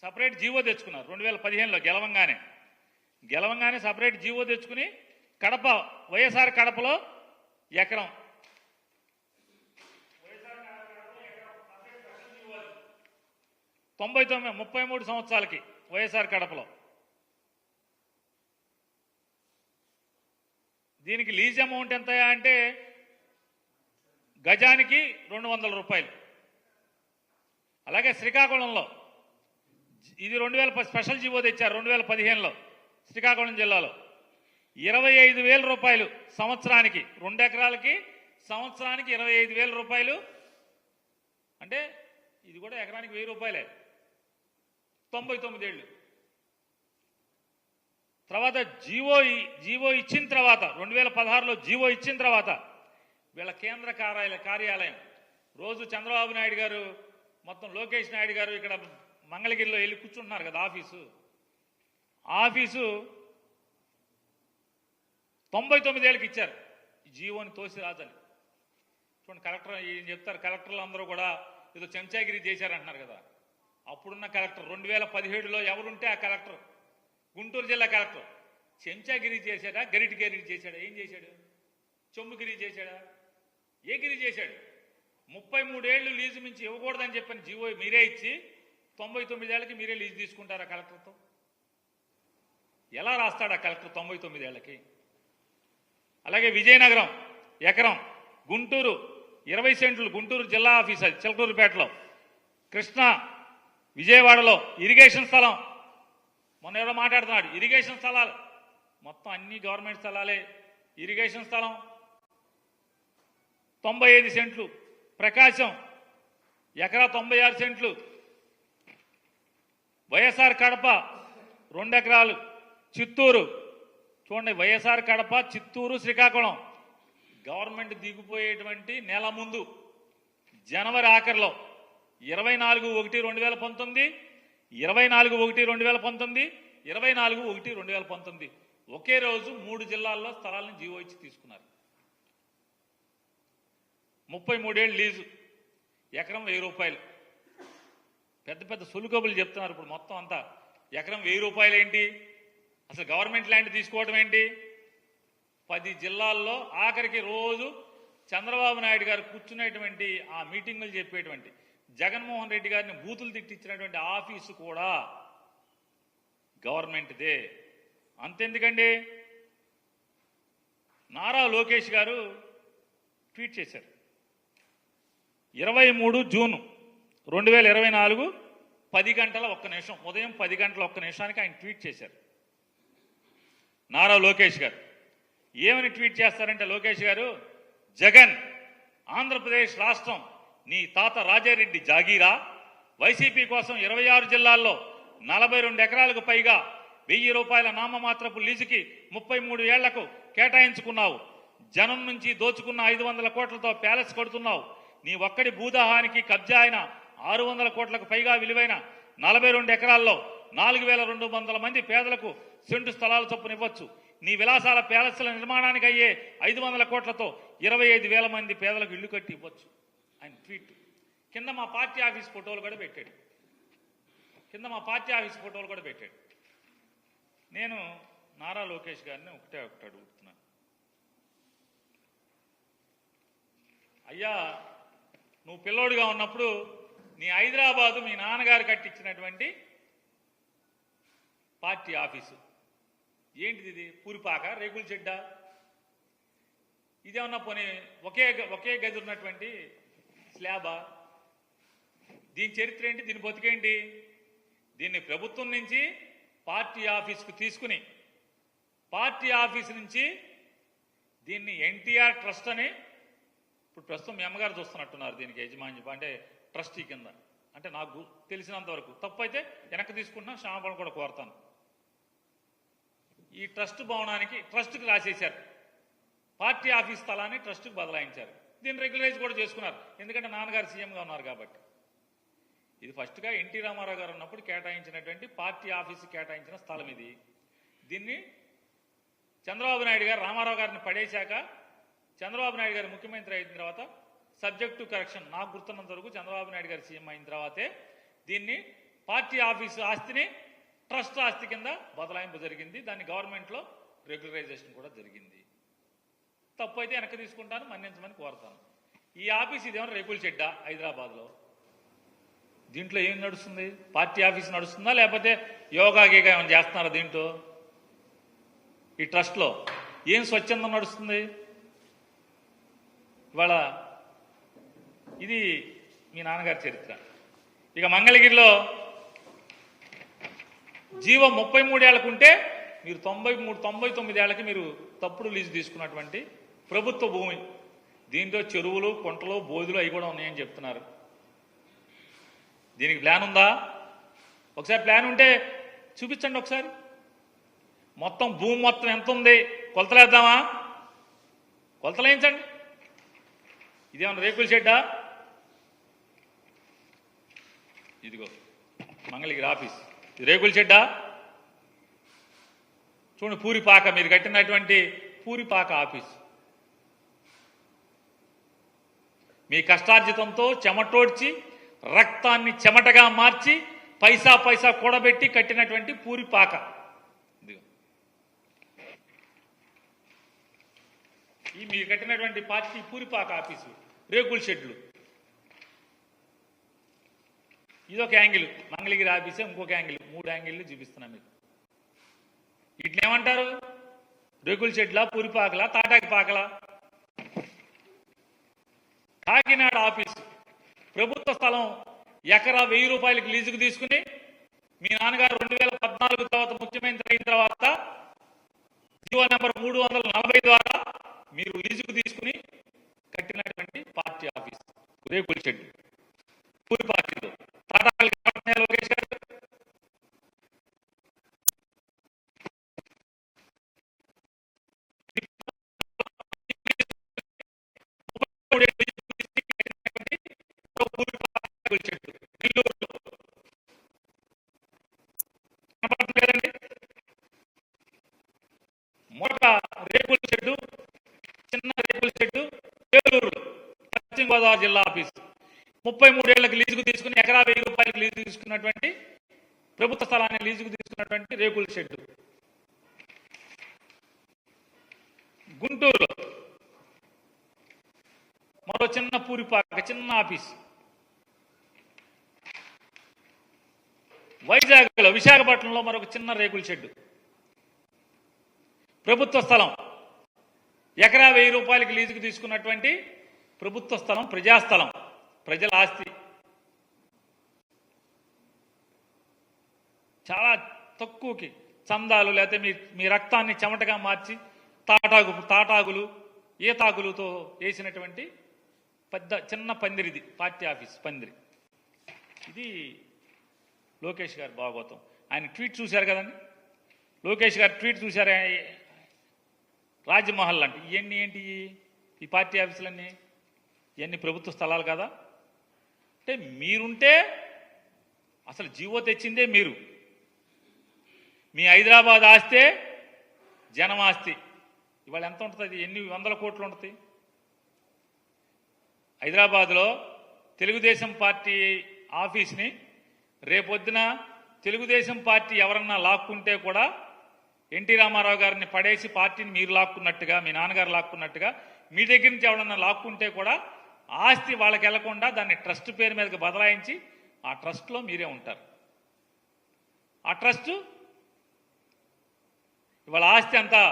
సపరేట్ జీవో తెచ్చుకున్నారు. 2015లో గెలవంగానే సపరేట్ జీవో తెచ్చుకుని కడప, వైఎస్ఆర్ కడపలో ఎకరం 33 సంవత్సరాలకి వైఎస్ఆర్ కడపలో. దీనికి లీజ్ అమౌంట్ ఎంత అంటే గజానికి ₹200. అలాగే శ్రీకాకుళంలో ఇది 2000 స్పెషల్ జీవో తెచ్చారు 2015లో. శ్రీకాకుళం జిల్లాలో ₹25,000 సంవత్సరానికి, 2 ఎకరాలకి సంవత్సరానికి ₹25,000. అంటే ఇది కూడా ఎకరానికి ₹1000. 99 ఏళ్ళు తర్వాత జీవో ఇచ్చిన తర్వాత 2016లో జీవో ఇచ్చిన తర్వాత వీళ్ళ కేంద్ర కార్యాలయం రోజు చంద్రబాబు నాయుడు గారు, మొత్తం లోకేష్ నాయుడు గారు ఇక్కడ మంగళగిరిలో వెళ్ళి కూర్చుంటున్నారు కదా ఆఫీసు 99 ఏళ్ళకి ఇచ్చారు ఈ జీవోని తోసి రాజని. చూడండి, కలెక్టర్ ఏం చెప్తారు, కలెక్టర్లు అందరూ కూడా ఏదో చెంచాగిరి చేశారంటున్నారు కదా. అప్పుడున్న కలెక్టర్ 2017లో ఎవరుంటే ఆ కలెక్టర్, గుంటూరు జిల్లా కలెక్టర్ చెంచాగిరి చేశాడా, గరిటిగిరి చేశాడా? ఏం చేశాడు? చొమ్ముగిరి చేశాడా? ఏ గిరి చేశాడు? 33 ఏళ్ళు లీజు మించి ఇవ్వకూడదని చెప్పిన జీవో మీరే ఇచ్చి 99 ఏళ్ళకి మీరే లీజు తీసుకుంటారా కలెక్టర్తో? ఎలా రాస్తాడు ఆ కలెక్టర్ 99 ఏళ్ళకి? అలాగే విజయనగరం ఎకరం, గుంటూరు 20 సెంట్లు, గుంటూరు జిల్లా ఆఫీస్ అది చిలకలూరుపేటలో, కృష్ణా విజయవాడలో ఇరిగేషన్ స్థలం, మొన్న ఎవరో మాట్లాడుతున్నాడు ఇరిగేషన్ స్థలాలు, మొత్తం అన్ని గవర్నమెంట్ స్థలాలే. ఇరిగేషన్ స్థలం 95 సెంట్లు, ప్రకాశం ఎకరా 96 సెంట్లు, వైఎస్ఆర్ కడప 2 ఎకరాలు చిత్తూరు. చూడండి, వైఎస్ఆర్ కడప, చిత్తూరు, శ్రీకాకుళం గవర్నమెంట్ దిగిపోయేటువంటి నెల ముందు జనవరి ఆఖరిలో 24/1/2019, 24/1/2019, 24/1/2019 ఒకే రోజు 3 జిల్లాల్లో స్థలాలను జీవో ఇచ్చి తీసుకున్నారు. 33 ఏళ్ళు లీజు, ఎకరం 1000 రూపాయలు. పెద్ద పెద్ద సులుకబులు చెప్తున్నారు ఇప్పుడు. మొత్తం అంతా ఎకరం 1000 రూపాయలు ఏంటి? అసలు గవర్నమెంట్ ల్యాండ్ తీసుకోవడం ఏంటి? 10 జిల్లాల్లో ఆఖరికి రోజు చంద్రబాబు నాయుడు గారు కూర్చునేటువంటి ఆ మీటింగులు చెప్పేటువంటి జగన్మోహన్ రెడ్డి గారిని బూతులు తిట్టించినటువంటి ఆఫీసు కూడా గవర్నమెంట్దే. అంతెందుకండి, నారా లోకేష్ గారు ట్వీట్ చేశారు 23 జూన్ 2024 10:01 ఉదయం 10:01 ఆయన ట్వీట్ చేశారు. నారా లోకేష్ గారు ఏమని ట్వీట్ చేస్తారంటే, లోకేష్ గారు, జగన్, ఆంధ్రప్రదేశ్ రాష్ట్రం నీ తాత రాజారెడ్డి జాగీరా. వైసీపీ కోసం 26 జిల్లాల్లో 42 ఎకరాలకు పైగా 1000 రూపాయల నామమాత్రపు లీజుకి 33 ఏళ్లకు కేటాయించుకున్నావు. జనం నుంచి దోచుకున్న 500 కోట్లతో ప్యాలెస్ కడుతున్నావు. నీ ఒక్కడి భూదాహానికి కబ్జా అయిన 600 కోట్లకు పైగా విలువైన 42 ఎకరాల్లో 4200 మంది పేదలకు సెంటు స్థలాలు చొప్పున ఇవ్వచ్చు. నీ విలాసాల ప్యాలెస్ల నిర్మాణానికి అయ్యే 500 కోట్లతో 25,000 మంది పేదలకు ఇల్లు కట్టి ఇవ్వచ్చు. ఆయన ట్వీట్ కింద మా పార్టీ ఆఫీస్ ఫోటోలు కూడా పెట్టాడు. నేను నారా లోకేష్ గారిని ఒకటే అడుగుతున్నాను, అయ్యా, నువ్వు పిల్లోడుగా ఉన్నప్పుడు నీ హైదరాబాదు మీ నాన్నగారు కట్టించినటువంటి పార్టీ ఆఫీసు ఏంటిది? ఇది పూరిపాక, రేకుల చెడ్డ? ఇదేమన్నా పోనీ ఒకే గది ఉన్నటువంటి స్లాబా? దీని చరిత్ర ఏంటి? దీని బతికేంటి? దీన్ని ప్రభుత్వం నుంచి పార్టీ ఆఫీస్కు తీసుకుని పార్టీ ఆఫీస్ నుంచి దీన్ని ఎన్టీఆర్ ట్రస్ట్ అని ఇప్పుడు ప్రస్తుతం మీ అమ్మగారు చూస్తున్నట్టున్నారు. దీనికి యజమాని అంటే ట్రస్టీ కింద. అంటే నాకు తెలిసినంత వరకు తప్పు అయితే వెనక్కి తీసుకుంటున్నా, క్షమాపణ కూడా కోరుతాను. ఈ ట్రస్ట్ భవనానికి ట్రస్ట్కి రాసేశారు. పార్టీ ఆఫీస్ స్థలాన్ని ట్రస్ట్కి బదలాయించారు. దీన్ని రెగ్యులరైజ్ కూడా చేసుకున్నారు, ఎందుకంటే నాన్నగారు సీఎంగా ఉన్నారు కాబట్టి. ఇది ఫస్ట్గా ఎన్టీ రామారావు గారు ఉన్నప్పుడు కేటాయించినటువంటి పార్టీ ఆఫీస్కి కేటాయించిన స్థలం ఇది. దీన్ని చంద్రబాబు నాయుడు గారు రామారావు గారిని పడేశాక చంద్రబాబు నాయుడు గారు ముఖ్యమంత్రి అయిన తర్వాత సబ్జెక్ట్ టు కరెక్షన్, నాకు గుర్తున్నంత వరకు చంద్రబాబు నాయుడు గారు సీఎం అయిన తర్వాతే దీన్ని పార్టీ ఆఫీసు ఆస్తిని ట్రస్ట్ ఆస్తి కింద బదలాయింపు జరిగింది. దాన్ని గవర్నమెంట్లో రెగ్యులరైజేషన్ కూడా జరిగింది. తప్పు అయితే వెనక్కి తీసుకుంటాను, మన్నించమని కోరుతాను. ఈ ఆఫీస్ ఇదేమన్నా రేకుల చెడ్డ హైదరాబాద్లో? దీంట్లో ఏం నడుస్తుంది? పార్టీ ఆఫీస్ నడుస్తుందా, లేకపోతే యోగా గీగా ఏమైనా చేస్తున్నారా దీంట్లో? ఈ ట్రస్ట్లో ఏం స్వచ్ఛందం నడుస్తుంది ఇవాళ? ఇది మీ నాన్నగారి చరిత్ర. ఇక మంగళగిరిలో జీవో 33 ఏళ్లకుంటే మీరు 99 ఏళ్ళకి మీరు తప్పుడు లీజు తీసుకున్నటువంటి ప్రభుత్వ భూమి. దీంట్లో చెరువులు, కుంటలు, బోధులు అవి కూడా ఉన్నాయని చెప్తున్నారు. దీనికి ప్లాన్ ఉందా? ఒకసారి ప్లాన్ ఉంటే చూపించండి ఒకసారి. మొత్తం భూమి మొత్తం ఎంత ఉంది కొలతలేద్దామా? కొలతలేయించండి. ఇదేమన్నా రేకుల షెడ్డా? ఇదిగో మంగళగిరి ఆఫీస్, ఇది రేకుల షెడ్డా? చూడండి, పూరిపాక, మీరు కట్టినటువంటి పూరిపాక ఆఫీస్. మీ కష్టార్జితంతో చెమటోడ్చి రక్తాన్ని చెమటగా మార్చి పైసా పైసా కూడబెట్టి కట్టినటువంటి పూరిపాక. ఇదిగో ఈ మీరు కట్టినటువంటి పార్టీ పూరిపాక ఆఫీసు, రేకుల షెడ్లు. ఇదొక యాంగిల్ మంగళగిరి ఆఫీసే, ఇంకొక యాంగిల్, 3 యాంగిళ్ళు చూపిస్తున్నాం మీకు. వీటిని ఏమంటారు? రేకుల షెడ్లా, పూరిపాకలా, తాటాకి పాకలా? కాకినాడ ఆఫీసు ప్రభుత్వ స్థలం ఎకరా 1000 రూపాయలకి లీజుకు తీసుకుని మీ నాన్నగారు 2014 తర్వాత ముఖ్యమంత్రి అయిన తర్వాత జీవో నెంబర్ 340 ద్వారా మీరు లీజుకు తీసుకుని కట్టినటువంటి పార్టీ ఆఫీస్ రేకుల షెడ్ పూరిపాకలో. తాటాకులు లోకేష్ గారు చెట్టు నెల్లూరులో కనపడలేదండి. మొదట రేకుల చెట్టు, చిన్న రేకుల చెట్టు ఏలూరు పశ్చిమ గోదావరి జిల్లా ఆఫీసు 33 ఏళ్లకు లీజుకు తీసుకుని ఎకరా 1000 రూపాయలకు లీజు తీసుకున్నటువంటి ప్రభుత్వ స్థలాన్ని లీజుకు తీసుకున్నటువంటి రేకుల షెడ్డు. గుంటూరులో మరో చిన్న పూరిపాక చిన్న ఆఫీస్. వైజాగ్లో విశాఖపట్నంలో మరొక చిన్న రేకుల షెడ్డు. ప్రభుత్వ స్థలం ఎకరా 1000 రూపాయలకి లీజుకు తీసుకున్నటువంటి ప్రభుత్వ స్థలం, ప్రజాస్థలం, ప్రజల ఆస్తి. చాలా తక్కువకి చందాలు లేకపోతే మీ రక్తాన్ని చెమటగా మార్చి తాటాకులు ఈతాకులతో వేసినటువంటి పెద్ద చిన్న పందిరిది పార్టీ ఆఫీస్ పందిరి. ఇది లోకేష్ గారి భాగవతం. ఆయన ట్వీట్ చూశారు కదండి, లోకేష్ గారు ట్వీట్ చూశారు. రాజ్మహల్ అంటే ఇవన్నీ ఏంటి, ఈ పార్టీ ఆఫీసులన్నీ ఇవన్నీ ప్రభుత్వ స్థలాలు కదా. అంటే మీరుంటే అసలు జీవో తెచ్చిందే మీరు. మీ హైదరాబాద్ ఆస్తే జనం ఆస్తి. ఇవాళ ఎంత ఉంటుంది, ఎన్ని వందల కోట్లు ఉంటుంది. హైదరాబాద్లో తెలుగుదేశం పార్టీ ఆఫీస్ని రేపొద్దున తెలుగుదేశం పార్టీ ఎవరన్నా లాక్కుంటే కూడా ఎన్టీ రామారావు గారిని పడేసి పార్టీని మీరు లాక్కున్నట్టుగా, మీ నాన్నగారు లాక్కున్నట్టుగా మీ దగ్గర నుంచి ఎవరన్నా లాక్కుంటే కూడా ఆస్తి వాళ్ళకి వెళ్లకుండా దాన్ని ట్రస్ట్ పేరు మీదకి బదలాయించి ఆ ట్రస్ట్లో మీరే ఉంటారు. ఆ ట్రస్ట్ ఇవాళ ఆస్తి అంతా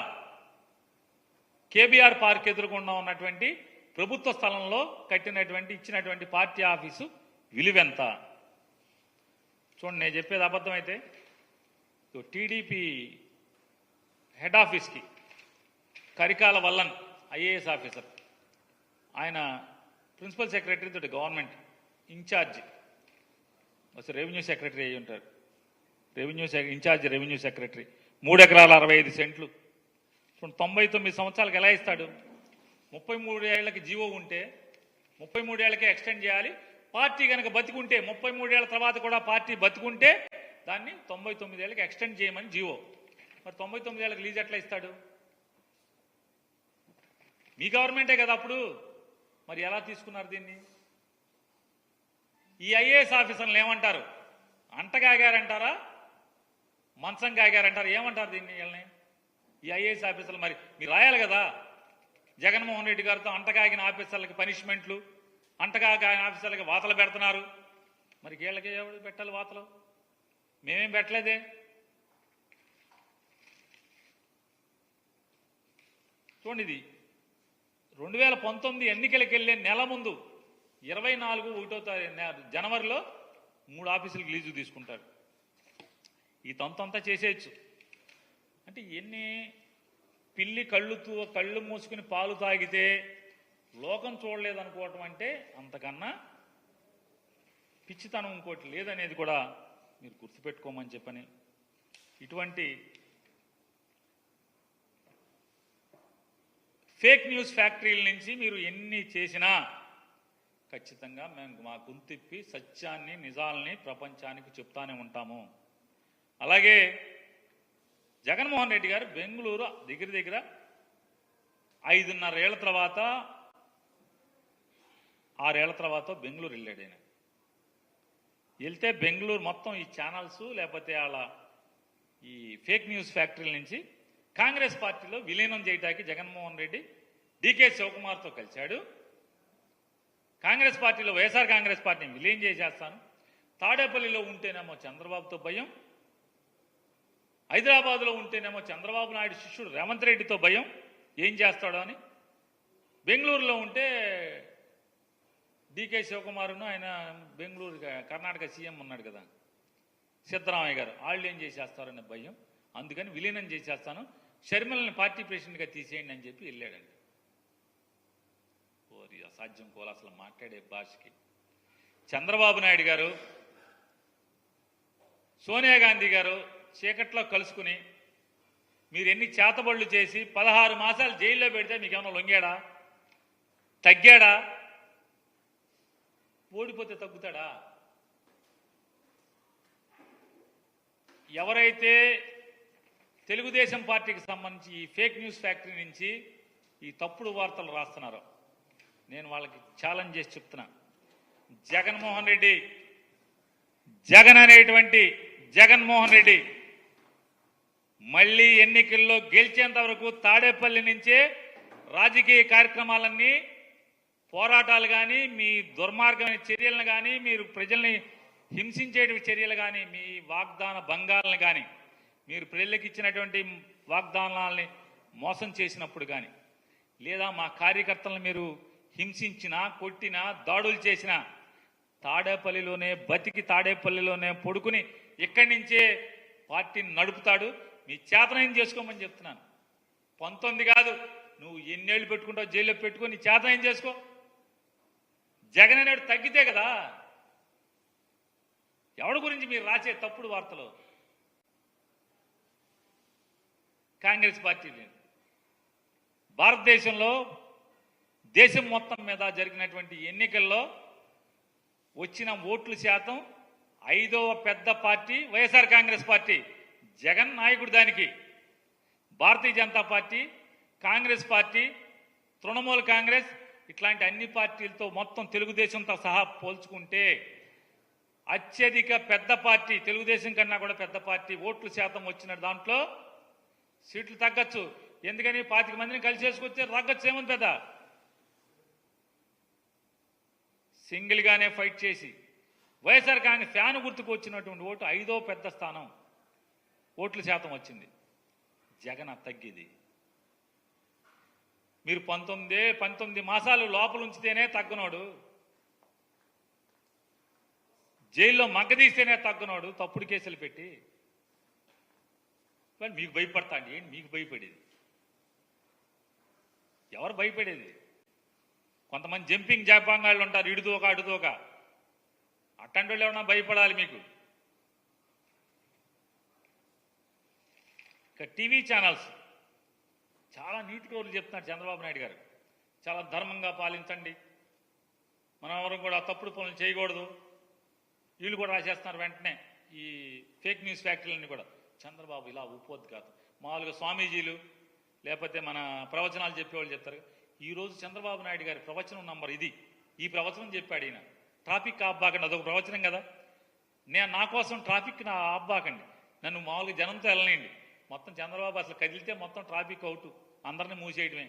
కేబీఆర్ పార్క్ ఎదురుకుండా ఉన్నటువంటి ప్రభుత్వ స్థలంలో కట్టినటువంటి ఇచ్చినటువంటి పార్టీ ఆఫీసు విలువెంత చూడండి. నేను చెప్పేది అబద్ధమైతే టీడీపీ హెడ్ ఆఫీస్కి కరికాల వల్లన్ ఐఏఎస్ ఆఫీసర్, ఆయన ప్రిన్సిపల్ సెక్రటరీ తోటి గవర్నమెంట్ ఇన్ఛార్జ్, రెవెన్యూ సెక్రటరీ అయ్యి ఉంటారు. ఇన్ఛార్జ్ రెవెన్యూ సెక్రటరీ 3 ఎకరాల 65 సెంట్లు. 99 సంవత్సరాలకు ఎలా ఇస్తాడు? 33 ఏళ్లకి జీవో ఉంటే 33 ఏళ్లకే ఎక్స్టెండ్ చేయాలి. పార్టీ కనుక బతికుంటే 33 ఏళ్ల తర్వాత కూడా పార్టీ బతికుంటే దాన్ని 99 ఏళ్ళకి ఎక్స్టెండ్ చేయమని జీవో. మరి 99 ఏళ్ళకి లీజ్ ఎట్లా ఇస్తాడు? మీ గవర్నమెంటే కదా అప్పుడు. మరి ఎలా తీసుకున్నారు దీన్ని? ఈ ఐఏఎస్ ఆఫీసర్లు ఏమంటారు? అంటగాగారంటారా, మంచం కాగారంటారా, ఏమంటారు దీన్ని? వీళ్ళని ఈ ఐఏఎస్ ఆఫీసర్లు మరి మీరు రాయాలి కదా. జగన్మోహన్ రెడ్డి గారితో అంటగాగిన ఆఫీసర్లకి పనిష్మెంట్లు, అంటగాగిన ఆఫీసర్లకి వాతలు పెడుతున్నారు. మరి వీళ్ళకి ఎవరు పెట్టాలి వాతలు? మేమేం పెట్టలేదే. చూడండి, ఇది 2019 ఎన్నికలకు వెళ్ళే నెల ముందు 24 జనవరిలో 3 ఆఫీసులకు లీజు తీసుకుంటారు. ఈ తంతంతా చేసేయచ్చు. అంటే ఎన్ని పిల్లి కళ్ళు మూసుకుని పాలు తాగితే లోకం చూడలేదనుకోవటం అంటే అంతకన్నా పిచ్చితనం ఇంకోటి లేదనేది కూడా మీరు గుర్తుపెట్టుకోమని చెప్పని. ఇటువంటి ఫేక్ న్యూస్ ఫ్యాక్టరీల నుంచి మీరు ఎన్ని చేసినా ఖచ్చితంగా మేము మా గొంతిప్పి సత్యాన్ని, నిజాలని ప్రపంచానికి చెప్తానే ఉంటాము. అలాగే జగన్మోహన్ రెడ్డి గారు బెంగళూరు దగ్గర 5.5 ఏళ్ల తర్వాత 6 ఏళ్ల తర్వాత బెంగళూరు వెళ్ళాడు. ఆయన వెళ్తే బెంగళూరు మొత్తం ఈ ఛానల్స్ లేకపోతే వాళ్ళ ఈ ఫేక్ న్యూస్ ఫ్యాక్టరీల నుంచి కాంగ్రెస్ పార్టీలో విలీనం చేయడానికి జగన్మోహన్ రెడ్డి డీకే శివకుమార్తో కలిశాడు. కాంగ్రెస్ పార్టీలో వైఎస్ఆర్ కాంగ్రెస్ పార్టీని విలీనం చేసేస్తాను, తాడేపల్లిలో ఉంటేనేమో చంద్రబాబుతో భయం, హైదరాబాద్లో ఉంటేనేమో చంద్రబాబు నాయుడు శిష్యుడు రేవంత్ రెడ్డితో భయం, ఏం చేస్తాడో అని. బెంగళూరులో ఉంటే డీకే శివకుమారును ఆయన బెంగళూరు కర్ణాటక సీఎం ఉన్నాడు కదా సిద్ధరామయ్య గారు, వాళ్ళు ఏం చేసేస్తారనే భయం. అందుకని విలీనం చేసేస్తాను, షర్మిలని పార్టీ ప్రెసిడెంట్గా తీసేయండి అని చెప్పి వెళ్ళాడండి. ఓరి అసాధ్యం కోల అసలు మాట్లాడే భాషకి. చంద్రబాబు నాయుడు గారు, సోనియా గాంధీ గారు చీకట్లో కలుసుకుని మీరు ఎన్ని చేతబడులు చేసి 16 మాసాలు జైల్లో పెడితే మీకేమన్నా లొంగాడా, తగ్గాడా? ఓడిపోతే తగ్గుతాడా? ఎవరైతే తెలుగుదేశం పార్టీకి సంబంధించి ఈ ఫేక్ న్యూస్ ఫ్యాక్టరీ నుంచి ఈ తప్పుడు వార్తలు రాస్తున్నారో నేను వాళ్ళకి ఛాలెంజ్ చేసి చెప్తున్నా. జగన్మోహన్ రెడ్డి, జగన్మోహన్ రెడ్డి మళ్ళీ ఎన్నికల్లో గెలిచేంత వరకు తాడేపల్లి నుంచే రాజకీయ కార్యక్రమాలన్నీ, పోరాటాలు కానీ, మీ దుర్మార్గమైన చర్యలను కానీ, మీరు ప్రజల్ని హింసించే చర్యలు కానీ, మీ వాగ్దాన భంగాలను కానీ, మీరు ప్రజలకు ఇచ్చినటువంటి వాగ్దానాలని మోసం చేసినప్పుడు కానీ, లేదా మా కార్యకర్తలను మీరు హింసించినా, కొట్టినా, దాడులు చేసినా తాడేపల్లిలోనే బతికి తాడేపల్లిలోనే పడుకుని ఇక్కడి నుంచే పార్టీని నడుపుతాడు. మీ చేతనైన చేసుకోమని చెప్తున్నాను. 19 కాదు, నువ్వు ఎన్నేళ్ళు పెట్టుకుంటావు జైల్లో పెట్టుకొని నీ చేతనైన చేసుకో. జగన్ అనేడు తగ్గితే కదా. ఎవడి గురించి మీరు రాసే తప్పుడు వార్తలు? కాంగ్రెస్ పార్టీ భారతదేశంలో దేశం మొత్తం మీద జరిగినటువంటి ఎన్నికల్లో వచ్చిన ఓట్ల శాతం 5వ పెద్ద పార్టీ వైఎస్ఆర్ కాంగ్రెస్ పార్టీ. జగన్ నాయకుడు దానికి. భారతీయ జనతా పార్టీ, కాంగ్రెస్ పార్టీ, తృణమూల్ కాంగ్రెస్ ఇట్లాంటి అన్ని పార్టీలతో మొత్తం తెలుగుదేశంతో సహా పోల్చుకుంటే అత్యధిక పెద్ద పార్టీ, తెలుగుదేశం కన్నా కూడా పెద్ద పార్టీ ఓట్ల శాతం వచ్చిన దాంట్లో సీట్లు తగ్గచ్చు. ఎందుకని 25 మందిని కలిసి చేసుకొస్తే తగ్గచ్చు. ఏముంది పెద్ద? సింగిల్గానే ఫైట్ చేసి వైఎస్ఆర్ కాంగ్రెస్ ఫ్యాన్ గుర్తుకు వచ్చినటువంటి ఓటు 5వ పెద్ద స్థానం ఓట్ల శాతం వచ్చింది. జగన్ తగ్గిది. మీరు 19 మాసాలు లోపల ఉంచితేనే తగ్గనోడు, జైల్లో మగ్గదీస్తేనే తగ్గనోడు తప్పుడు కేసులు పెట్టి మీకు భయపడతాండి. ఏంటి మీకు భయపడేది? ఎవరు భయపడేది? కొంతమంది జంపింగ్ జాపాంగాళ్ళు ఉంటారు, ఇడుదోక అడుదోక. అట్టంటి వాళ్ళు ఏమన్నా భయపడాలి మీకు? ఇక టీవీ ఛానల్స్ చాలా నీతి కౌరులు చెప్తున్నారు చంద్రబాబు నాయుడు గారు. చాలా ధర్మంగా పాలించండి, మనం ఎవరు కూడా తప్పుడు పనులు చేయకూడదు. వీళ్ళు కూడా రాసేస్తున్నారు వెంటనే ఈ ఫేక్ న్యూస్ ఫ్యాక్టరీలన్నీ కూడా. చంద్రబాబు ఇలా ఉపోద్ఘాతం. మామూలుగా స్వామీజీలు లేకపోతే మన ప్రవచనాలు చెప్పేవాళ్ళు చెప్తారు. ఈరోజు చంద్రబాబు నాయుడు గారి ప్రవచనం నంబర్ ఇది. ఈ ప్రవచనం చెప్పాడు ఈయన. ట్రాఫిక్ ఆబ్బాకండి, అదొక ప్రవచనం కదా. నా కోసం ట్రాఫిక్ ఆబ్బాకండి, నన్ను మామూలుగా జనంతో వెళ్ళనండి. మొత్తం చంద్రబాబు అసలు కదిలితే మొత్తం ట్రాఫిక్ అవుట్, అందరినీ మూసేయడమే.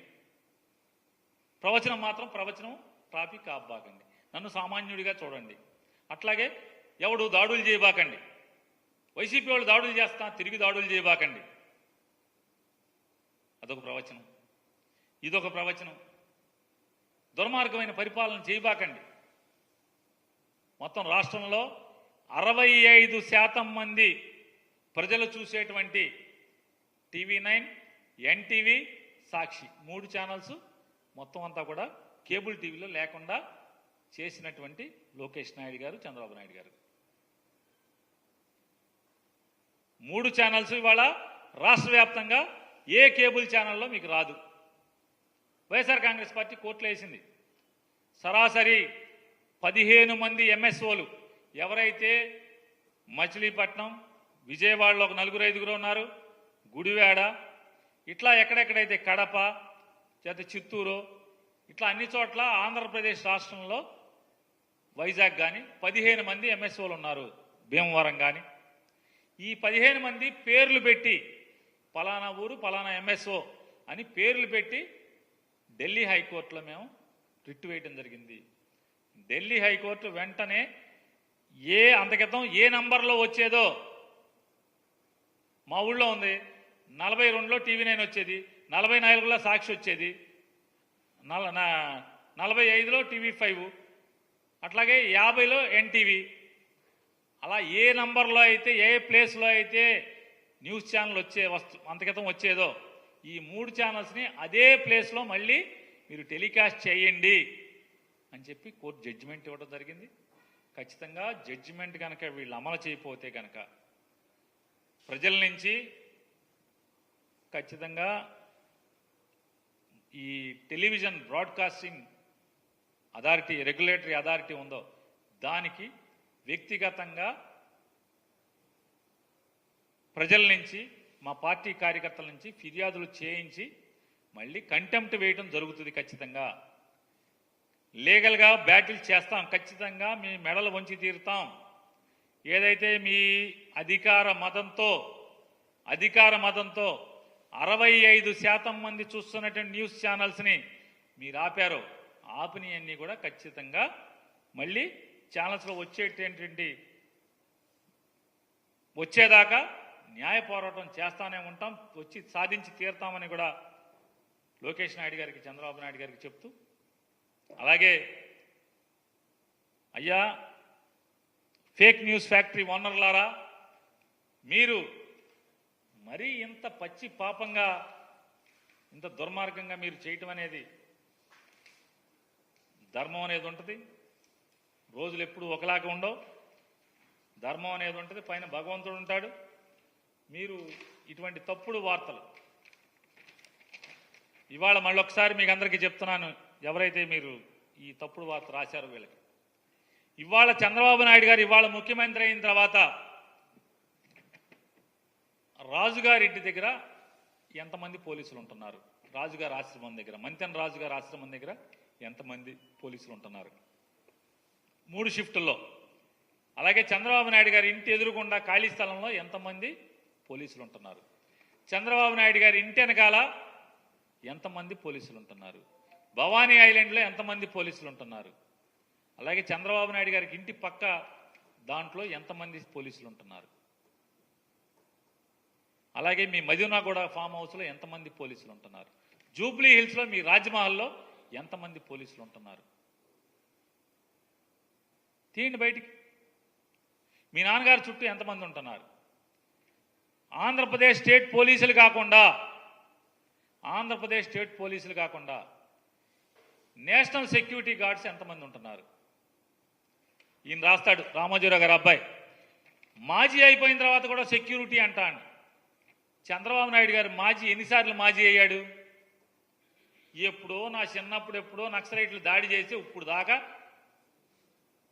ప్రవచనం మాత్రం ప్రవచనం ట్రాఫిక్ ఆబ్బాకండి, నన్ను సామాన్యుడిగా చూడండి. అట్లాగే ఎవడు దాడులు చేయబాకండి, వైసీపీ వాళ్ళు దాడులు చేస్తా తిరిగి దాడులు చేయబాకండి, అదొక ప్రవచనం. ఇదొక ప్రవచనం. దుర్మార్గమైన పరిపాలన చేయబాకండి. మొత్తం రాష్ట్రంలో 65% మంది ప్రజలు చూసేటువంటి TV9, NTV, సాక్షి 3 ఛానల్స్ మొత్తం అంతా కూడా కేబుల్ టీవీలో లేకుండా చేసినటువంటి లోకేష్ నాయుడు గారు, చంద్రబాబు నాయుడు గారు. 3 ఛానల్స్ ఇవాళ రాష్ట్ర వ్యాప్తంగా ఏ కేబుల్ ఛానల్లో మీకు రాదు. వైఎస్ఆర్ కాంగ్రెస్ పార్టీ కోర్టులో వేసింది. సరాసరి 15 మంది MSOలు ఎవరైతే మచిలీపట్నం, విజయవాడలో ఒక 4-5 ఉన్నారు, గుడివాడ, ఇట్లా ఎక్కడెక్కడైతే కడప, చిత్తూరు, ఇట్లా అన్ని చోట్ల ఆంధ్రప్రదేశ్ రాష్ట్రంలో వైజాగ్ కానీ 15 మంది MSOలు ఉన్నారు. భీమవరం కానీ ఈ 15 మంది పేర్లు పెట్టి పలానా ఊరు పలానా MSO అని పేర్లు పెట్టి ఢిల్లీ హైకోర్టులో మేము రిట్ వేయడం జరిగింది. ఢిల్లీ హైకోర్టు వెంటనే అంతకితం ఏ నంబర్లో వచ్చేదో, మా ఊళ్ళో ఉంది 42లో TV9 వచ్చేది, 44లో సాక్షి వచ్చేది, 45లో TV5, అట్లాగే 50లో NTV. అలా ఏ నంబర్లో అయితే ఏ ప్లేస్లో అయితే న్యూస్ ఛానల్ అంతకితం వచ్చేదో ఈ 3 ఛానల్స్ని అదే ప్లేస్లో మళ్ళీ మీరు టెలికాస్ట్ చేయండి అని చెప్పి కోర్టు జడ్జిమెంట్ ఇవ్వడం జరిగింది. ఖచ్చితంగా జడ్జిమెంట్ కనుక వీళ్ళు అమలు చేయకపోతే కనుక ప్రజల నుంచి ఖచ్చితంగా ఈ television broadcasting authority, regulatory authority ఉందో దానికి వ్యక్తిగతంగా ప్రజల నుంచి మా పార్టీ కార్యకర్తల నుంచి ఫిర్యాదులు చేయించి మళ్ళీ కంటెంప్ట్ వేయడం జరుగుతుంది. ఖచ్చితంగా లీగల్గా బ్యాటిల్ చేస్తాం. ఖచ్చితంగా మీ మెడలు వంచి తీరుతాం. ఏదైతే మీ అధికార మదంతో 65% మంది చూస్తున్నటువంటి న్యూస్ ఛానల్స్ని మీరు ఆపారో ఆపినవన్నీ కూడా ఖచ్చితంగా మళ్ళీ ఛానల్స్లో వచ్చేదాకా న్యాయ పోరాటం చేస్తానే ఉంటాం. వచ్చి సాధించి తీరుతామని కూడా లోకేష్ నాయుడు గారికి, చంద్రబాబు నాయుడు గారికి చెప్తూ, అలాగే అయ్యా ఫేక్ న్యూస్ ఫ్యాక్టరీ ఓనర్లారా, మీరు మరీ ఇంత పచ్చి పాపంగా ఇంత దుర్మార్గంగా మీరు చేయటం అనేది, ధర్మం అనేది ఉంటుంది. రోజులు ఎప్పుడు ఒకలాగా ఉండవు. ధర్మం అనేది ఉంటుంది, పైన భగవంతుడు ఉంటాడు. మీరు ఇటువంటి తప్పుడు వార్తలు ఇవాళ మళ్ళొకసారి మీకు అందరికీ చెప్తున్నాను, ఎవరైతే మీరు ఈ తప్పుడు వార్త రాశారో వీళ్ళకి, ఇవాళ చంద్రబాబు నాయుడు గారు ఇవాళ ముఖ్యమంత్రి అయిన తర్వాత రాజుగారి ఇంటి దగ్గర ఎంతమంది పోలీసులు ఉంటున్నారు, రాజుగారి ఆశ్రమం దగ్గర, మంతెన రాజుగారి ఆశ్రమం దగ్గర ఎంతమంది పోలీసులు ఉంటున్నారు 3 షిఫ్టుల్లో. అలాగే చంద్రబాబు నాయుడు గారి ఇంటి ఎదురుగుండా ఖాళీ స్థలంలో ఎంతమంది పోలీసులు ఉంటున్నారు, చంద్రబాబు నాయుడు గారి ఇంటి వెనకాల ఎంతమంది పోలీసులు ఉంటున్నారు, భవానీ ఐలాండ్లో ఎంతమంది పోలీసులు ఉంటున్నారు, అలాగే చంద్రబాబు నాయుడు గారికి ఇంటి పక్క దాంట్లో ఎంతమంది పోలీసులు ఉంటున్నారు, అలాగే మీ మదీనాగూడ ఫామ్ హౌస్లో ఎంతమంది పోలీసులు ఉంటున్నారు, జూబ్లీ హిల్స్లో మీ రాజ్మహల్లో ఎంతమంది పోలీసులు ఉంటున్నారు. తీయండి బయటికి. మీ నాన్నగారు చుట్టూ ఎంతమంది ఉంటున్నారు. ఆంధ్రప్రదేశ్ స్టేట్ పోలీసులు కాకుండా నేషనల్ సెక్యూరిటీ గార్డ్స్ ఎంతమంది ఉంటున్నారు. ఈయన రాస్తాడు, రామోజీరావు గారు అబ్బాయి, మాజీ అయిపోయిన తర్వాత కూడా సెక్యూరిటీ అంటాను. చంద్రబాబు నాయుడు గారు మాజీ ఎన్నిసార్లు మాజీ అయ్యాడు. ఎప్పుడో నా చిన్నప్పుడు ఎప్పుడో నక్సలైట్లు దాడి చేసి ఇప్పుడు దాకా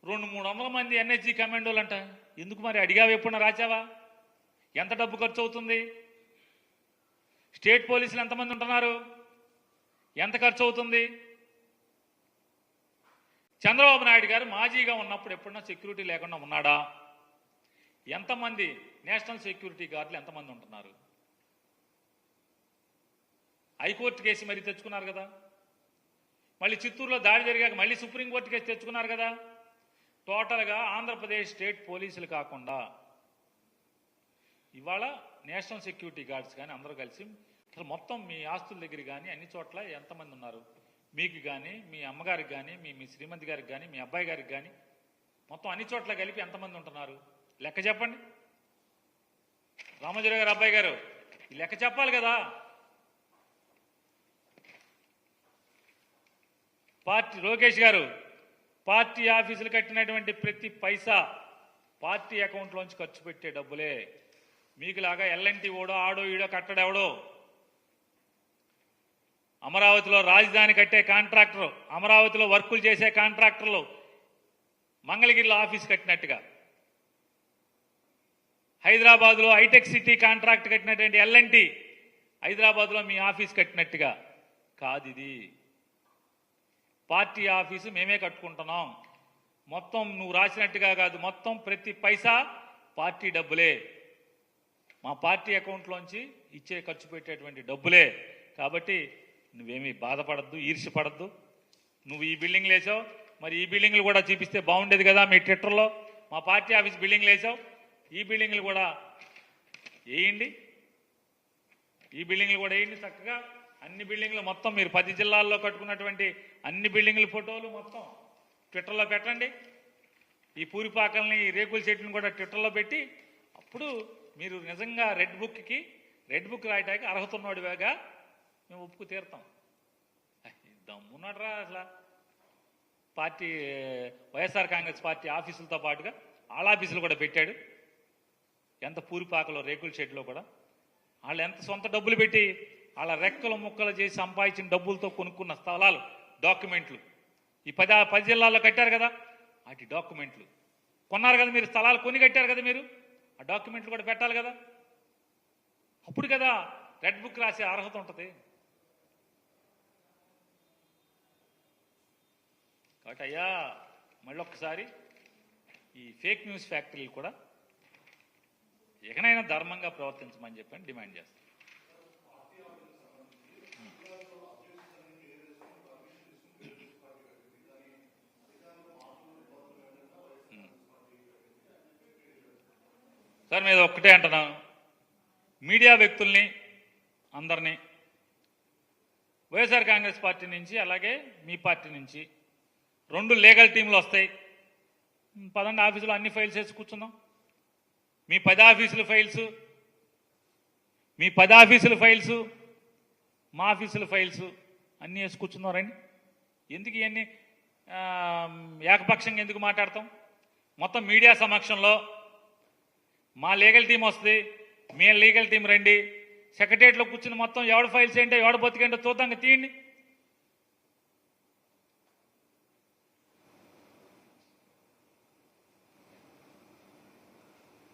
200-300 మంది ఎన్హెచ్జి కమాండోలు అంట. ఎందుకు మరి అడిగావు, ఎప్పుడన్నా రాచావా? ఎంత డబ్బు ఖర్చు అవుతుంది? స్టేట్ పోలీసులు ఎంతమంది ఉంటున్నారు, ఎంత ఖర్చు అవుతుంది? చంద్రబాబు నాయుడు గారు మాజీగా ఉన్నప్పుడు ఎప్పుడన్నా సెక్యూరిటీ లేకుండా ఉన్నాడా? ఎంతమంది నేషనల్ సెక్యూరిటీ గార్డులు ఎంతమంది ఉంటున్నారు? హైకోర్టు కేసు మరి తెచ్చుకున్నారు కదా, మళ్ళీ చిత్తూరులో దాడి జరిగాక మళ్ళీ సుప్రీంకోర్టు కేసు తెచ్చుకున్నారు కదా. టోటల్గా ఆంధ్రప్రదేశ్ స్టేట్ పోలీసులు కాకుండా ఇవాళ నేషనల్ సెక్యూరిటీ గార్డ్స్ కానీ అందరూ కలిసి అసలు మొత్తం మీ ఆస్తుల దగ్గర కానీ అన్ని చోట్ల ఎంతమంది ఉన్నారు, మీకు కానీ మీ అమ్మగారికి కానీ మీ శ్రీమతి గారికి కానీ మీ అబ్బాయి గారికి కానీ మొత్తం అన్ని చోట్ల కలిపి ఎంతమంది ఉంటున్నారు లెక్క చెప్పండి. రామోజీరావు గారు అబ్బాయి గారు ఈ లెక్క చెప్పాలి కదా. లోకేష్ గారు పార్టీ ఆఫీసులు కట్టినటువంటి ప్రతి పైసా పార్టీ అకౌంట్లోంచి ఖర్చు పెట్టే డబ్బులే. మీకులాగా ఎల్ఎన్టీ ఓడో ఆడో ఈడో కట్టడెవడో. అమరావతిలో రాజధాని కట్టే కాంట్రాక్టర్, అమరావతిలో వర్కులు చేసే కాంట్రాక్టర్లు మంగళగిరిలో ఆఫీస్ కట్టినట్టుగా, హైదరాబాద్లో హైటెక్ సిటీ కాంట్రాక్ట్ కట్టినటువంటి ఎల్ఎన్టీ హైదరాబాద్లో మీ ఆఫీస్ కట్టినట్టుగా కాదు. ఇది పార్టీ ఆఫీసు మేమే కట్టుకుంటున్నాం. మొత్తం నువ్వు రాసినట్టుగా కాదు, మొత్తం ప్రతి పైసా పార్టీ డబ్బులే, మా పార్టీ అకౌంట్లోంచి ఇచ్చే ఖర్చు పెట్టేటువంటి డబ్బులే. కాబట్టి నువ్వేమీ బాధపడద్దు, ఈర్ష్యపడద్దు. నువ్వు ఈ బిల్డింగ్లు వేసావు, మరి ఈ బిల్డింగ్లు కూడా చూపిస్తే బాగుండేది కదా. మీ ట్విట్టర్లో మా పార్టీ ఆఫీస్ బిల్డింగ్లు వేసావు, ఈ బిల్డింగ్లు కూడా వేయండి, ఈ బిల్డింగ్లు కూడా వేయండి చక్కగా. అన్ని బిల్డింగ్లు మొత్తం మీరు 10 జిల్లాల్లో కట్టుకున్నటువంటి అన్ని బిల్డింగ్ల ఫోటోలు మొత్తం ట్విట్టర్లో పెట్టండి. ఈ పూరిపాకల్ని, ఈ రేకుల చెట్లను కూడా ట్విట్టర్లో పెట్టి అప్పుడు మీరు నిజంగా రెడ్ బుక్ రాయటానికి అర్హత ఉన్నవాడిగా మేము ఒప్పుకు తీరుతాం. దమ్మున్నాడరా అసలు. పార్టీ వైఎస్ఆర్ కాంగ్రెస్ పార్టీ ఆఫీసులతో పాటుగా వాళ్ళ ఆఫీసులు కూడా పెట్టాడు. ఎంత పూరిపాకలో రేకుల షెడ్లో కూడా వాళ్ళు ఎంత సొంత డబ్బులు పెట్టి వాళ్ళ రెక్కలు ముక్కలు చేసి సంపాదించిన డబ్బులతో కొనుక్కున్న స్థలాలు, డాక్యుమెంట్లు ఈ 10 జిల్లాల్లో కట్టారు కదా. వాటి డాక్యుమెంట్లు కొన్నారు కదా మీరు, స్థలాలు కొని కట్టారు కదా మీరు, ఆ డాక్యుమెంట్లు కూడా పెట్టాలి కదా. అప్పుడు కదా రెడ్ బుక్ రాసే అర్హత ఉంటుంది. కాబట్టి అయ్యా మళ్ళొక్కసారి ఈ ఫేక్ న్యూస్ ఫ్యాక్టరీలు కూడా ఎకనైనా ధర్మంగా ప్రవర్తించమని చెప్పని డిమాండ్ చేస్తాం. సార్ మీద ఒక్కటే అంటున్నాను, మీడియా వ్యక్తుల్ని అందరినీ వైఎస్ఆర్ కాంగ్రెస్ పార్టీ నుంచి అలాగే మీ పార్టీ నుంచి 2 లీగల్ టీంలు వస్తాయి. పదండి ఆఫీసులో అన్ని ఫైల్స్ వేసి కూర్చుందాం. మీ 10 ఆఫీసుల ఫైల్స్, మీ 10 ఆఫీసుల ఫైల్స్, మా ఆఫీసుల ఫైల్స్ అన్నీ వేసి కూర్చుందాం రండి. ఎందుకు ఇవన్నీ ఏకపక్షంగా ఎందుకు మాట్లాడతాం? మొత్తం మీడియా సమక్షంలో మా లీగల్ టీం వస్తుంది, మీ లీగల్ టీం రండి, సెక్రటరియట్లో కూర్చుని మొత్తం ఎవడ ఫైల్స్ ఏంటో ఎవడ బతికేంటో చూద్దాం, తీయండి.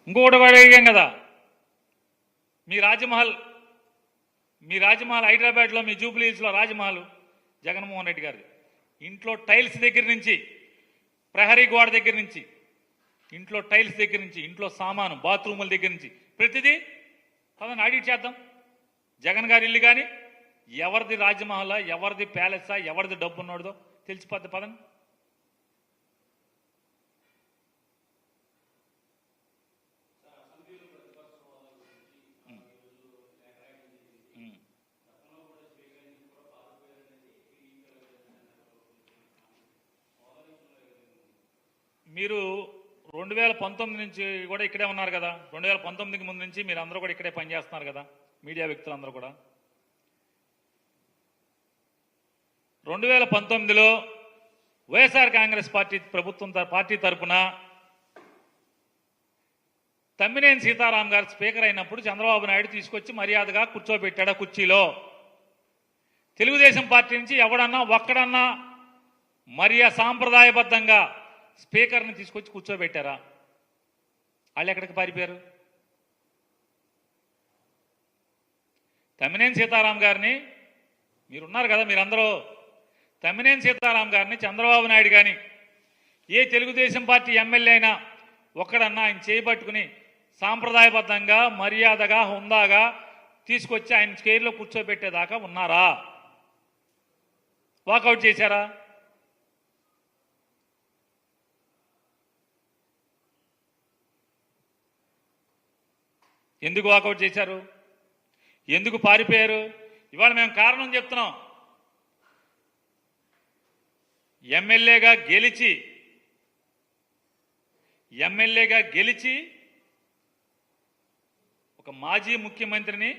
ఇంకొకటి కూడా అడిగాం కదా, మీ రాజమహల్ హైదరాబాద్లో మీ జూబ్లీ హిల్స్లో రాజమహల్ జగన్మోహన్ రెడ్డి గారిది. ఇంట్లో టైల్స్ దగ్గర నుంచి, ప్రహరీ గోడ దగ్గర నుంచి, ఇంట్లో టైల్స్ దగ్గర నుంచి, ఇంట్లో సామాను, బాత్రూముల దగ్గర నుంచి ప్రతిదీ పదండి ఆడిట్ చేద్దాం. జగన్ గారి ఇల్లు కానీ ఎవరిది రాజమహల్, ఎవరిది ప్యాలెసా, ఎవరిది డబ్బు ఉన్నాడో తెలిసిపోద్ది. పదండి. మీరు 2019 నుంచి కూడా ఇక్కడే ఉన్నారు కదా, 2019కి ముందు నుంచి మీరు అందరూ కూడా ఇక్కడే పనిచేస్తున్నారు కదా, మీడియా వ్యక్తులందరూ కూడా. 2019లో వైఎస్ఆర్ కాంగ్రెస్ పార్టీ తరఫున తమ్మినేని సీతారాం గారు స్పీకర్ అయినప్పుడు చంద్రబాబు నాయుడు తీసుకొచ్చి మర్యాదగా కూర్చోబెట్టాడు కుర్చీలో. తెలుగుదేశం పార్టీ నుంచి ఎవడన్నా ఒక్కడన్నా సాంప్రదాయబద్ధంగా స్పీకర్ని తీసుకొచ్చి కూర్చోబెట్టారా? వాళ్ళు ఎక్కడికి పారిపోయారు? తమ్మినేని సీతారాం గారిని, మీరున్నారు కదా మీరందరూ, తమ్మినేని సీతారాం గారిని చంద్రబాబు నాయుడు కానీ ఏ తెలుగుదేశం పార్టీ ఎమ్మెల్యే అయినా ఒక్కడన్నా ఆయన చేయబట్టుకుని సాంప్రదాయబద్ధంగా మర్యాదగా హుందాగా తీసుకొచ్చి ఆయన చైర్లో కూర్చోబెట్టేదాకా ఉన్నారా? వాకౌట్ చేశారా? ఎందుకు వాకౌట్ చేశారు? ఎందుకు పారిపోయారు? ఇవాళ మేము కారణం చెప్తున్నాం. ఎమ్మెల్యేగా గెలిచి ఒక మాజీ ముఖ్యమంత్రిని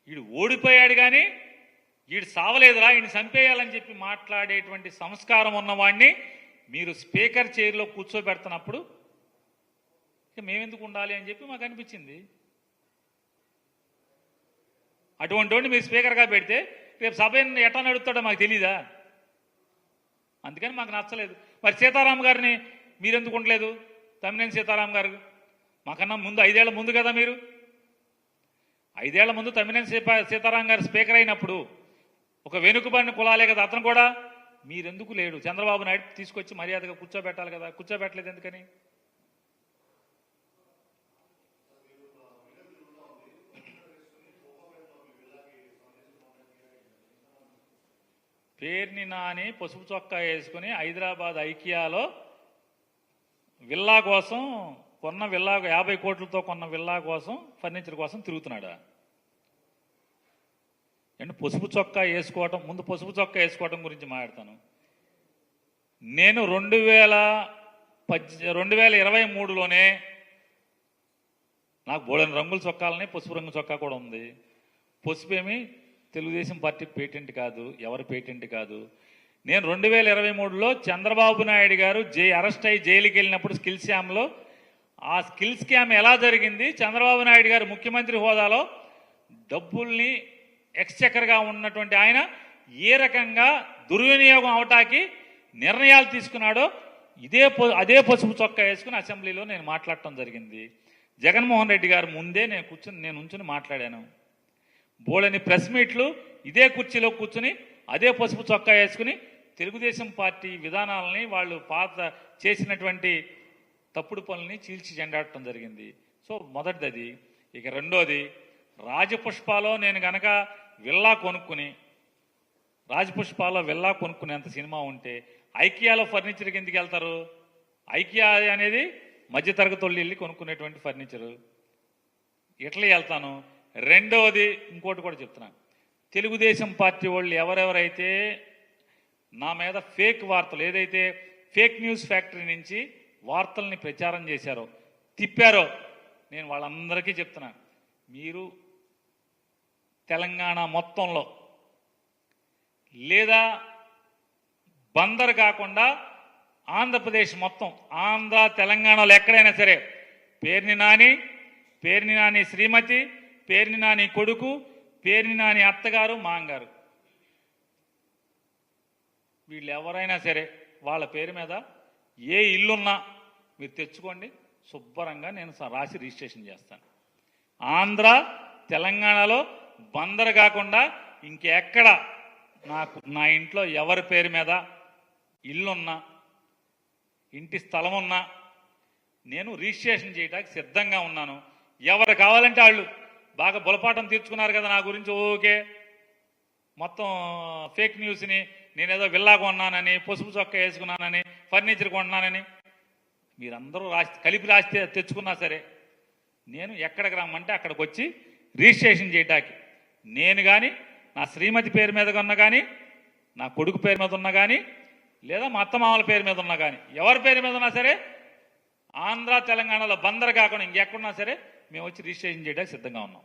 వీడు ఓడిపోయాడు కానీ వీడు సావలేదురా, ఈయన చంపేయాలని చెప్పి మాట్లాడేటువంటి సంస్కారం ఉన్నవాడిని మీరు స్పీకర్ చైర్లో కూర్చోబెడుతున్నప్పుడు మేమెందుకు ఉండాలి అని చెప్పి మాకు అనిపించింది. అటువంటి వాడిని మీరు స్పీకర్గా పెడితే రేపు సభ ఎట్లా నడుస్తాడో మాకు తెలీదా? అందుకని మాకు నచ్చలేదు. మరి సీతారాం గారిని మీరెందుకు ఉండలేదు? తమ్మినేని సీతారాం గారు మాకన్నా ముందు 5 ఏళ్ల ముందు కదా, మీరు 5 ఏళ్ల ముందు తమ్మినేని సీతారాం గారు స్పీకర్ అయినప్పుడు ఒక వెనుకబడిన కులాలే కదా అతను కూడా. మీరెందుకు లేడు? చంద్రబాబు నాయుడు తీసుకొచ్చి మర్యాదగా కూర్చోబెట్టాలి కదా, కూర్చోబెట్టలేదు ఎందుకని? పేర్ని నాని పసుపు చొక్కా వేసుకుని హైదరాబాద్ ఐకియాలో విల్లా కోసం కొన్న 50 కోట్లతో కొన్న విల్లా కోసం, ఫర్నిచర్ కోసం తిరుగుతున్నాడా? అంటే పసుపు చొక్కా వేసుకోవటం, ముందు పసుపు చొక్కా వేసుకోవటం గురించి మాట్లాడతాను. నేను 2023లోనే నాకు బోడని రంగుల చొక్కాలని, పసుపు రంగు చొక్కా కూడా ఉంది. పసుపు ఏమి తెలుగుదేశం పార్టీ పేటెంట్ కాదు, ఎవరి పేటెంట్ కాదు. నేను 2023లో చంద్రబాబు నాయుడు గారు అరెస్ట్ అయ్యి జైలుకి వెళ్ళినప్పుడు స్కిల్ స్కామ్లో, ఆ స్కిల్ స్కామ్ ఎలా జరిగింది, చంద్రబాబు నాయుడు గారు ముఖ్యమంత్రి హోదాలో డబ్బుల్ని ఎక్స్చెక్కర్గా ఉన్నటువంటి ఆయన ఏ రకంగా దుర్వినియోగం అవటానికి నిర్ణయాలు తీసుకున్నాడో అదే పసుపు చొక్కా వేసుకుని అసెంబ్లీలో నేను మాట్లాడటం జరిగింది. జగన్మోహన్ రెడ్డి గారు ముందే నేను ఉంచుని మాట్లాడాను. బోళని ప్రెస్ మీట్లు ఇదే కుర్చీలో కూర్చుని అదే పసుపు చొక్కా వేసుకుని తెలుగుదేశం పార్టీ విధానాలని వాళ్ళు పాత చేసినటువంటి తప్పుడు పనులని చీల్చి చెండాడటం జరిగింది. సో మొదటిది అది. ఇక రెండోది, రాజపుష్పాలో నేను గనక రాజపుష్పాలో విల్లా కొనుక్కునేంత సినిమా ఉంటే ఐకియాలో ఫర్నిచర్ కిందకి వెళ్తారు. ఐకియా అనేది మధ్యతరగతి వాళ్ళు వెళ్ళి కొనుక్కునేటువంటి ఫర్నిచరు. ఇట్లా వెళ్తాను. రెండవది ఇంకోటి కూడా చెప్తున్నాను. తెలుగుదేశం పార్టీ వాళ్ళు ఎవరెవరైతే నా మీద ఫేక్ వార్తలు, ఏదైతే ఫేక్ న్యూస్ ఫ్యాక్టరీ నుంచి వార్తల్ని ప్రచారం చేశారో, తిప్పారో, నేను వాళ్ళందరికీ చెప్తున్నాను, మీరు తెలంగాణ మొత్తంలో లేదా బందరు కాకుండా ఆంధ్రప్రదేశ్ మొత్తం, ఆంధ్ర తెలంగాణలో ఎక్కడైనా సరే పేర్ని నాని శ్రీమతి, పేర్ని నాని కొడుకు, పేర్ని నాని అత్తగారు, మాంగారు, వీళ్ళు ఎవరైనా సరే వాళ్ళ పేరు మీద ఏ ఇల్లున్నా మీరు తెచ్చుకోండి, శుభ్రంగా నేను రాసి రిజిస్ట్రేషన్ చేస్తాను. ఆంధ్ర తెలంగాణలో బందరు కాకుండా ఇంకెక్కడ నా ఇంట్లో ఎవరి పేరు మీద ఇల్లున్నా, ఇంటి స్థలం ఉన్నా నేను రిజిస్ట్రేషన్ చేయడానికి సిద్ధంగా ఉన్నాను. ఎవరు కావాలంటే వాళ్ళు బాగా బులపాటం తీర్చుకున్నారు కదా నా గురించి, ఓకే మొత్తం ఫేక్ న్యూస్ని, నేనేదో విల్లా కొన్నానని, పసుపు చొక్కా వేసుకున్నానని, ఫర్నిచర్ కొన్నానని మీరందరూ కలిపి రాస్తే తెచ్చుకున్నా సరే నేను ఎక్కడికి రమ్మంటే అక్కడికి వచ్చి రిజిస్ట్రేషన్ చేయడానికి, నేను కానీ నా శ్రీమతి పేరు మీద ఉన్నా కానీ, నా కొడుకు పేరు మీద ఉన్నా కానీ, లేదా మా అత్తమామల పేరు మీద ఉన్నా కానీ, ఎవరి పేరు మీద ఉన్నా సరే ఆంధ్ర తెలంగాణలో బందరు కాకుండా ఇంకెక్కడున్నా సరే మేము వచ్చి రిజిస్ట్రేషన్ చేయడానికి సిద్ధంగా ఉన్నాం.